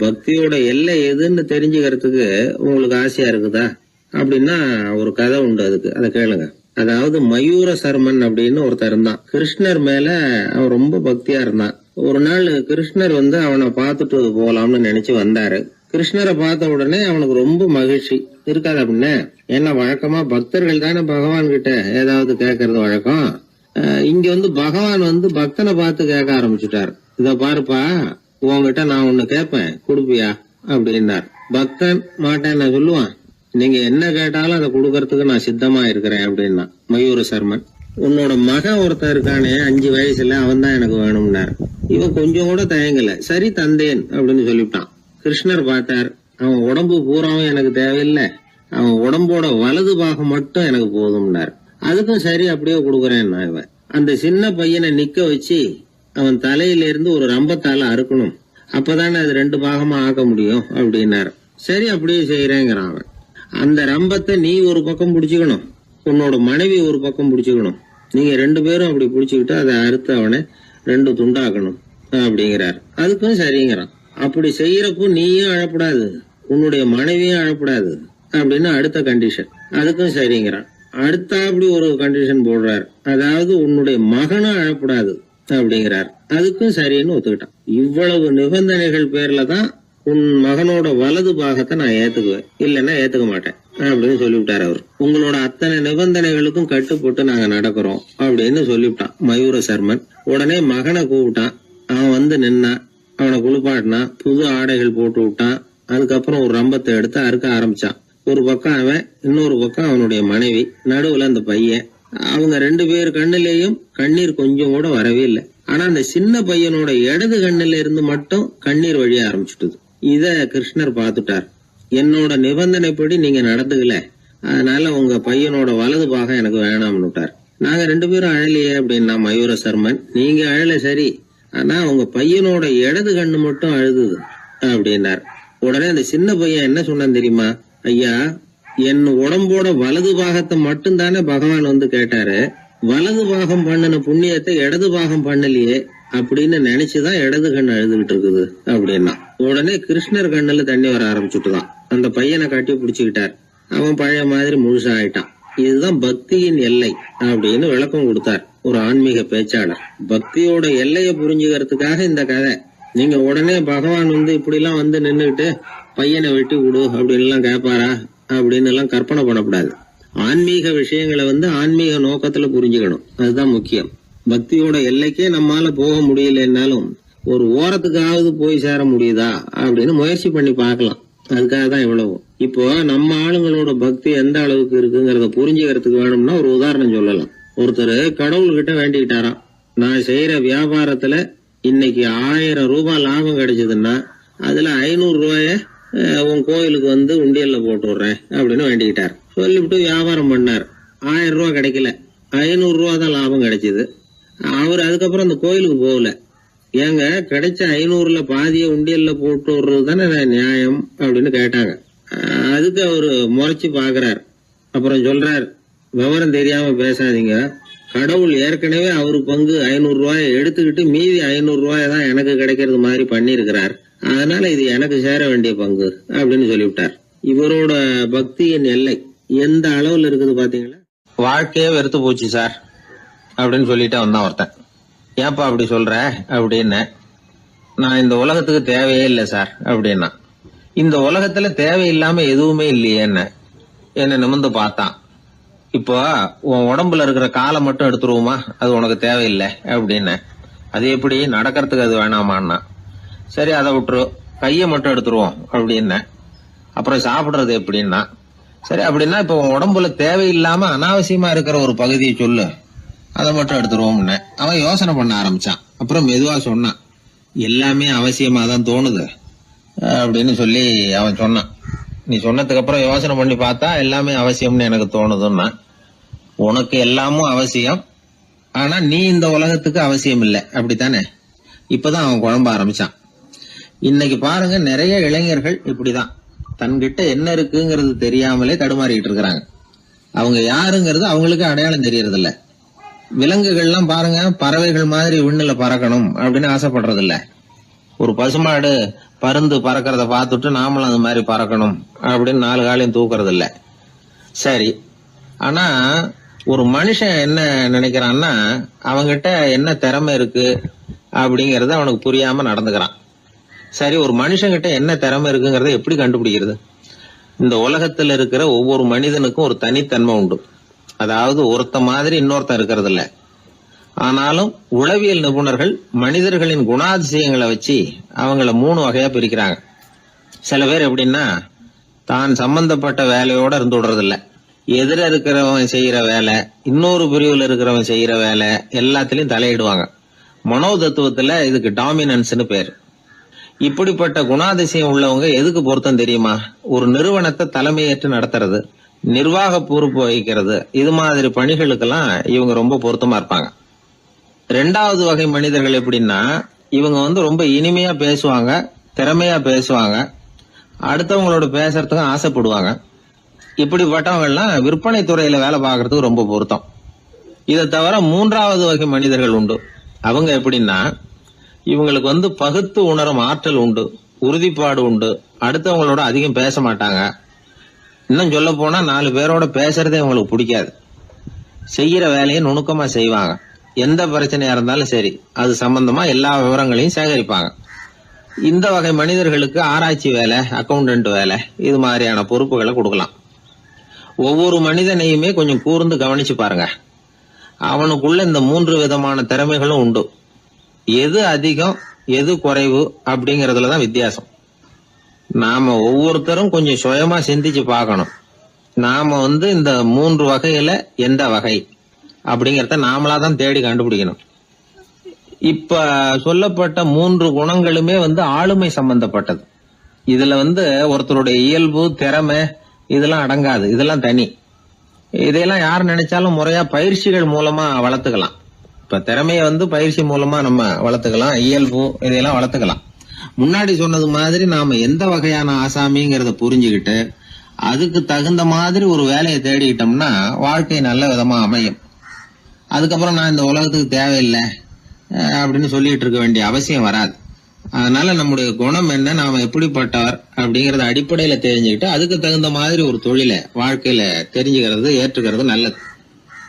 பக்தியோட எல்லை எதுன்னு தெரிஞ்சுக்கிறதுக்கு உங்களுக்கு ஆசையா இருக்குதா அப்படின்னா ஒரு கதை உண்டு, அதுக்கு அதை கேளுங்க. அதாவது மயூர சர்மன் அப்படின்னு ஒருத்தர் இருந்தான். கிருஷ்ணர் மேல அவன் ரொம்ப பக்தியா இருந்தான். ஒரு நாள் கிருஷ்ணர் வந்து அவனை பார்த்துட்டு போலாம்னு நினைச்சு வந்தாரு. கிருஷ்ணரை பார்த்த உடனே அவனுக்கு ரொம்ப மகிழ்ச்சி இருக்காது அப்படின்னா, ஏன்னா வழக்கமா பக்தர்கள் தானே பகவான் கிட்ட ஏதாவது கேட்கறது வழக்கம். இங்க வந்து பகவான் வந்து பக்தனை பார்த்து கேட்க ஆரம்பிச்சுட்டார். இத பாருப்பா, உன்கிட்ட நான் ஒண்ணு கேட்பேன், கொடுப்பியா அப்படின்னார். பக்தன் மாட்டேன் நான் சொல்லுவான், நீங்க என்ன கேட்டாலும் அதை கொடுக்கறதுக்கு நான் சித்தமா இருக்கிறேன் அப்படின்னா மயூர சர்மன். உன்னோட மகன் ஒருத்தன் இருக்கானே 5 வயசுல, அவன் தான் எனக்கு வேணும்னாரு. இவன் கொஞ்சம் கூட தயங்கல, சரி தந்தேன் அப்படின்னு சொல்லிவிட்டான். கிருஷ்ணர் பார்த்தார், அவன் உடம்பு பூராவும் எனக்கு தேவையில்லை, அவன் உடம்போட வலது பாகம் மட்டும் எனக்கு போதும்னாரு. அதுக்கும் சரி அப்படியே கொடுக்குறேன்னா இவன். அந்த சின்ன பையனை நிக்க வச்சு அவன் தலையில இருந்து ஒரு ரம்பத்தால அறுக்கணும், அப்பதானே அது 2 பாகமா ஆக்க முடியும் அப்படின்னாரு. சரி அப்படியே செய்யறேங்கிறான் அவன். அந்த ரம்பத்தை நீ ஒரு பக்கம் பிடிச்சுக்கணும், உன்னோட மனைவி ஒரு பக்கம் பிடிச்சுக்கணும், நீங்க 2 பேரும் அப்படி பிடிச்சுக்கிட்டு அதை அறுத்து அவனை 2 துண்டாக்கணும் அப்படிங்கிறார். அதுக்கும் சரிங்கிறான். அப்படி செய்யறப்போ நீயும் அழப்படாது, உன்னுடைய மனைவியும் அழப்படாது அப்படின்னு அடுத்த கண்டிஷன். அதுக்கும் சரிங்கிறான். அடுத்த அப்படி ஒரு கண்டிஷன் போடுறார், அதாவது உன்னுடைய மகனும் அழப்படாது அப்படிங்கிறார். அதுக்கும் சரின்னு ஒத்துக்கிட்டான். இவ்வளவு நிபந்தனைகள் பேர்ல தான் உன் மகனோட வலது பாகத்தை நான் ஏத்துக்குவேன், இல்லைன்னா ஏத்துக்க மாட்டேன் அப்படின்னு சொல்லிவிட்டார் அவர். உங்களோட அத்தனை நிபந்தனைகளுக்கும் கட்டுப்பட்டு நாங்க நடக்கிறோம் அப்படின்னு சொல்லிவிட்டான் மயூர சர்மன். உடனே மகனை கூப்பிட்டான். அவன் வந்து நின்னான், அவனை குளிப்பாட்டினான், புது ஆடைகள் போட்டு விட்டான். அதுக்கப்புறம் ஒரு ரம்பத்தை எடுத்து அறுக்க ஆரம்பிச்சான். ஒரு பக்கம் அவன், இன்னொரு பக்கம் அவனுடைய மனைவி, நடுவுல அந்த பையன். அவங்க 2 பேர் கண்ணிலேயும் கண்ணீர் கொஞ்சம் கூட வரவே இல்லை. ஆனா அந்த சின்ன பையனோட இடது கண்ணில இருந்து மட்டும் கண்ணீர் வழிய ஆரம்பிச்சுட்டுது. இத கிருஷ்ணர் பார்த்துட்டார். என்னோட நிபந்தனைப்படி நீங்க நடந்துக்கல, அதனால உங்க பையனோட வலது பாகம் எனக்கு வேணாம்னு விட்டார். நாங்க 2 பேரும் அழலையே அப்படின்னா மயூர சர்மன். நீங்க அழல சரி, ஆனா உங்க பையனோட இடது கண்ணு மட்டும் அழுதுது அப்படின்னார். உடனே அந்த சின்ன பையன் என்ன சொன்னான் தெரியுமா? ஐயா, என் உடம்போட வலது பாகத்தை மட்டும் தானே பகவான் வந்து கேட்டாரு, வலது பாகம் பண்ணின புண்ணியத்தை இடது பாகம் பண்ணலையே அப்படின்னு நினைச்சுதான் இடது கண் அழுதுகிட்டு இருக்குது அப்படின்னா. உடனே கிருஷ்ணர் கண்ணுல தண்ணி வர ஆரம்பிச்சுட்டுதான். அந்த பையனை கட்டி பிடிச்சுக்கிட்டார். அவன் பழைய மாதிரி முழுசா ஆயிட்டான். இதுதான் பக்தியின் எல்லை அப்படின்னு விளக்கம் கொடுத்தார் ஒரு ஆன்மீக பேச்சாளர். பக்தியோட எல்லையை புரிஞ்சுக்கிறதுக்காக இந்த கதை. நீங்க உடனே பகவான் வந்து இப்படி எல்லாம் வந்து நின்னுகிட்டு பையனை வெட்டி விடு அப்படின்னு எல்லாம் கேட்பாரா அப்படின்னு எல்லாம் கற்பனை பண்ணக்கூடாது. ஆன்மீக விஷயங்களை வந்து ஆன்மீக நோக்கத்துல புரிஞ்சுக்கணும், அதுதான் முக்கியம். பக்தியோட எல்லைக்கே நம்மால போக முடியலன்னாலும் ஒரு ஓரத்துக்காவது போய் சேர முடியுதா அப்படின்னு முயற்சி பண்ணி பார்க்கலாம். அதுக்காக தான் இவ்வளவு. இப்போ நம்ம ஆளுங்களோட பக்தி எந்த அளவுக்கு இருக்குங்கிறத புரிஞ்சுக்கிறதுக்கு வேணும்னா ஒரு உதாரணம் சொல்லலாம். ஒருத்தர் கடவுள்கிட்ட வேண்டிக்கிட்டாராம், நான் செய்யற வியாபாரத்துல இன்னைக்கு 1000 ரூபாய் லாபம் கிடைச்சதுன்னா அதுல 500 ரூபாய உன் கோயிலுக்கு வந்து உண்டியல்ல போட்டு விடுறேன் அப்படின்னு வேண்டிக்கிட்டார். சொல்லிவிட்டு வியாபாரம் பண்ணார். 1000 ரூபாய் கிடைக்கல, 500 ரூபாய் தான் லாபம் கிடைச்சது. அவர் அதுக்கப்புறம் அந்த கோயிலுக்கு போகல. ஏங்க, கிடைச்ச 500ல பாதிய உண்டியல்ல போட்டு விடுறது தானே நியாயம் அப்படின்னு கேட்டாங்க. அதுக்கு அவரு முறைச்சு பாக்குறார். அப்புறம் சொல்றார், விவரம் தெரியாம பேசாதீங்க, கடவுள் ஏற்கனவே அவரு பங்கு 500 ரூபாயை எடுத்துக்கிட்டு மீதி 500 ரூபாய் தான் எனக்கு கிடைக்கிறது மாதிரி பண்ணிருக்கிறார், அதனால இது எனக்கு சேர வேண்டிய பங்கு அப்படின்னு சொல்லிவிட்டார். இவரோட பக்தியின் எல்லை எந்த அளவுல இருக்குது பாத்தீங்களா? வாழ்க்கையே வெறுத்து போச்சு சார் அப்படின்னு சொல்லிட்டு வந்தான் ஒருத்தன். ஏப்பா அப்படி சொல்ற அப்படின்னு. நான் இந்த உலகத்துக்கு தேவையே இல்லை சார் அப்படின்னா. இந்த உலகத்துல தேவையில்லாம எதுவுமே இல்லையே என்ன நிமிர்ந்து பார்த்தான். இப்போ உன் உடம்புல இருக்கிற காலை மட்டும் எடுத்துருவோமா, அது உனக்கு தேவையில்லை அப்படின்னு. அது எப்படி, நடக்கிறதுக்கு அது வேணாமான்னா. சரி அதை விட்டுரு, கையை மட்டும் எடுத்துருவோம் அப்படின்னு. அப்புறம் சாப்பிடுறது எப்படின்னா. சரி அப்படின்னா இப்போ உன் உடம்புல தேவையில்லாம அனாவசியமா இருக்கிற ஒரு பகுதியை சொல்லு, அதை மட்டும் எடுத்துருவோம்னு. அவன் யோசனை பண்ண ஆரம்பிச்சான். அப்புறம் மெதுவா சொன்னான், எல்லாமே அவசியமா தான் தோணுது அப்படின்னு சொல்லி அவன் சொன்னான். நீ சொன்னதுக்கு அப்புறம் யோசனை பண்ணி பார்த்தா எல்லாமே அவசியம்னு எனக்கு தோணுதுன்னா. உனக்கு எல்லாமும் அவசியம், ஆனா நீ இந்த உலகத்துக்கு அவசியம் இல்லை, அப்படித்தானே? இப்பதான் அவன் குழம்ப ஆரம்பிச்சான். இன்னைக்கு பாருங்க, நிறைய இளைஞர்கள் இப்படிதான் தன்கிட்ட என்ன இருக்குங்கிறது தெரியாமலே தடுமாறிட்டு இருக்கிறாங்க. அவங்க யாருங்கிறது அவங்களுக்கு அடையாளம் தெரியறது இல்ல. விலங்குகள்லாம் பாருங்க, பறவைகள் மாதிரி விண்ணுல பறக்கணும் அப்படின்னு ஆசைப்படுறது இல்ல. ஒரு பசுமாடு பருந்து பறக்கிறத பார்த்துட்டு நாமளும் அது மாதிரி பறக்கணும் அப்படின்னு 4 காலையும் தூக்குறது இல்ல. சரி, ஆனா ஒரு மனுஷன் என்ன நினைக்கிறான்னா, அவங்கிட்ட என்ன திறமை இருக்கு அப்படிங்கறது அவனுக்கு புரியாம நடந்துக்கிறான். சரி, ஒரு மனுஷங்கிட்ட என்ன திறமை இருக்குங்கிறத எப்படி கண்டுபிடிக்கிறது? இந்த உலகத்துல இருக்கிற ஒவ்வொரு மனிதனுக்கும் ஒரு தனித்தன்மை உண்டு. அதாவது ஒருத்த மாதிரி இன்னொருத்தன் இருக்கிறது இல்ல. ஆனாலும் உளவியல் நிபுணர்கள் மனிதர்களின் குணாதிசயங்களை வச்சு அவங்கள 3 வகையா பிரிக்கிறாங்க. சில பேர் எப்படின்னா, தான் சம்பந்தப்பட்ட வேலையோட இருந்து விடுறதில்ல. எதிர இருக்கிறவன் செய்யற வேலை, இன்னொரு பிரிவில் இருக்கிறவன் செய்யற வேலை எல்லாத்திலையும் தலையிடுவாங்க. மனோ தத்துவத்துல இதுக்கு டாமினன்ஸ்னு பேர். இப்படிப்பட்ட குணாதிசயம் உள்ளவங்க எதுக்கு பொருத்தம் தெரியுமா? ஒரு நிறுவனத்தை தலைமையேற்று நடத்துறது, நிர்வாக பொறுப்பு வகிக்கிறது, இது மாதிரி பணிகளுக்கெல்லாம் இவங்க ரொம்ப பொருத்தமா இருப்பாங்க. 2வது வகை மனிதர்கள் எப்படின்னா, இவங்க ரொம்ப இனிமையா பேசுவாங்க, திறமையா பேசுவாங்க, அடுத்தவங்களோட பேசுறதுக்கு ஆசைப்படுவாங்க. இப்படிப்பட்டவங்க எல்லாம் விற்பனை துறையில வேலை பார்க்கறதுக்கு ரொம்ப பொருத்தம். இதை தவிர 3வது வகை மனிதர்கள் உண்டு. அவங்க எப்படின்னா, இவங்களுக்கு பகுத்து உணரும் ஆற்றல் உண்டு, உறுதிப்பாடு உண்டு, அடுத்தவங்களோட அதிகம் பேச மாட்டாங்க. இன்னும் சொல்ல போனா 4 பேரோட பேசுறதே இவங்களுக்கு பிடிக்காது. செய்யற வேலையை நுணுக்கமா செய்வாங்க. எந்த பிரச்சனையா இருந்தாலும் சரி, அது சம்பந்தமா எல்லா விவரங்களையும் சேகரிப்பாங்க. இந்த வகை மனிதர்களுக்கு ஆராய்ச்சி வேலை, அக்கவுண்டன்ட் வேலை, இது மாதிரியான பொறுப்புகளை கொடுக்கலாம். ஒவ்வொரு மனிதனையுமே கொஞ்சம் கூர்ந்து கவனிச்சு பாருங்க. அவனுக்குள்ள இந்த 3 விதமான திறமைகளும் உண்டு. எது அதிகம், எது குறைவு அப்படிங்கறதுலதான் வித்தியாசம். நாம ஒவ்வொருத்தரும் கொஞ்சம் சுயமா சிந்திச்சு பார்க்கணும். நாம இந்த 3 வகையில எந்த வகை அப்படிங்கறத நாமளாதான் தேடி கண்டுபிடிக்கணும். இப்ப சொல்லப்பட்ட 3 குணங்களுமே ஆளுமை சம்பந்தப்பட்டது. இதுல ஒருத்தருடைய இயல்பு, திறமை இதெல்லாம் அடங்காது. இதெல்லாம் தனி. இதையெல்லாம் யார் நினைச்சாலும் முறையா பயிற்சிகள் மூலமா வளர்த்துக்கலாம். இப்ப திறமைய பயிற்சி மூலமா நம்ம வளர்த்துக்கலாம், இயல்பு இதையெல்லாம் வளர்த்துக்கலாம். முன்னாடி சொன்னது மாதிரி நாம எந்த வகையான ஆசாமிங்கிறத புரிஞ்சுக்கிட்டு அதுக்கு தகுந்த மாதிரி ஒரு வேலையை தேடிக்கிட்டோம்னா வாழ்க்கை நல்ல விதமா அமையும். அதுக்கப்புறம் நான் இந்த உலகத்துக்கு தேவையில்லை அப்படின்னு சொல்லிட்டு இருக்க வேண்டிய அவசியம் வராது. அதனால நம்முடைய குணம் என்ன, நாம எப்படிப்பட்டவர் அப்படிங்கறத அடிப்படையில தெரிஞ்சுக்கிட்டு அதுக்கு தகுந்த மாதிரி ஒரு தொழிலை வாழ்க்கையில தெரிஞ்சுக்கிறது, ஏற்றுக்கிறது நல்லது.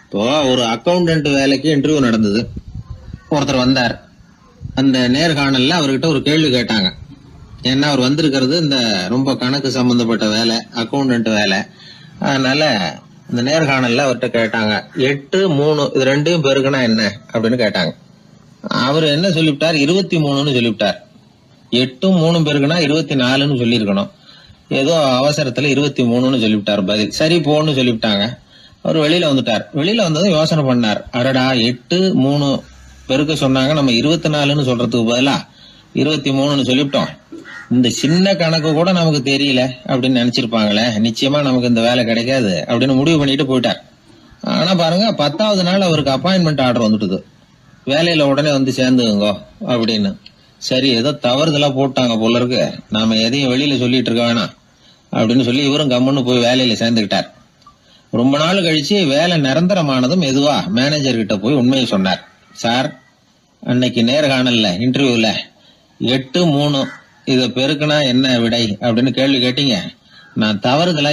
இப்போ ஒரு அக்கவுண்டன்ட் வேலைக்கு இன்டர்வியூ நடந்தது. ஒருத்தர் வந்தார். அந்த நேர்காணல்ல அவர்கிட்ட ஒரு கேள்வி கேட்டாங்க. ஏன்னா அவர் வந்திருக்கிறது இந்த ரொம்ப கணக்கு சம்பந்தப்பட்ட வேலை, அக்கவுண்டன்ட் வேலை. அதனால இந்த நேர்காணல்ல அவர்கிட்ட கேட்டாங்க, 8, 3 இது ரெண்டையும் பெருக்குனா என்ன அப்படின்னு கேட்டாங்க. அவர் என்ன சொல்லிவிட்டார், 23ன்னு சொல்லிவிட்டார். 8 3 பெருக்குனா 24ன்னு சொல்லியிருக்கணும். ஏதோ அவசரத்துல 23ன்னு சொல்லிவிட்டார் பதில். சரி போன்னு சொல்லிவிட்டாங்க. அவர் வெளியில வந்துட்டார். வெளியில வந்ததும் யோசனை பண்ணார், அடடா 8 3 பெருக்க சொன்னாங்க, நம்ம 24ன்னு சொல்றதுக்கு பதிலா 23ன்னு சொல்லிவிட்டோம். இந்த சின்ன கணக்கு கூட நமக்கு தெரியல அப்படின்னு நினைச்சிருப்பாங்களே, நிச்சயமா நமக்கு இந்த வேலை கிடைக்காது அப்படின்னு முடிவு பண்ணிட்டு போயிட்டார். ஆனா பாருங்க, 10வது நாள் அவருக்கு அப்பாயின்மெண்ட் ஆர்டர் வந்துட்டுது. வேலையில உடனே சேர்ந்துங்க அப்படின்னு. சரி, ஏதோ தவறுதலா போட்டாங்க போல இருக்கு, நாம எதையும் வெளியில சொல்லிட்டு இருக்க வேணாம் அப்படின்னு சொல்லி இவரும் கம்முன்னு போய் வேலையில சேர்ந்துக்கிட்டார். ரொம்ப நாள் கழிச்சு வேலை நிரந்தரமானதும் மெதுவா மேனேஜர் கிட்ட போய் உண்மையை சொன்னார். சார், அன்னைக்கு நேர்காணல்ல இன்டர்வியூல 8 3 இத பெருக்குனா என்ன விடை அப்படின்னு கேள்வி கேட்டீங்க. நான் தவறுதலா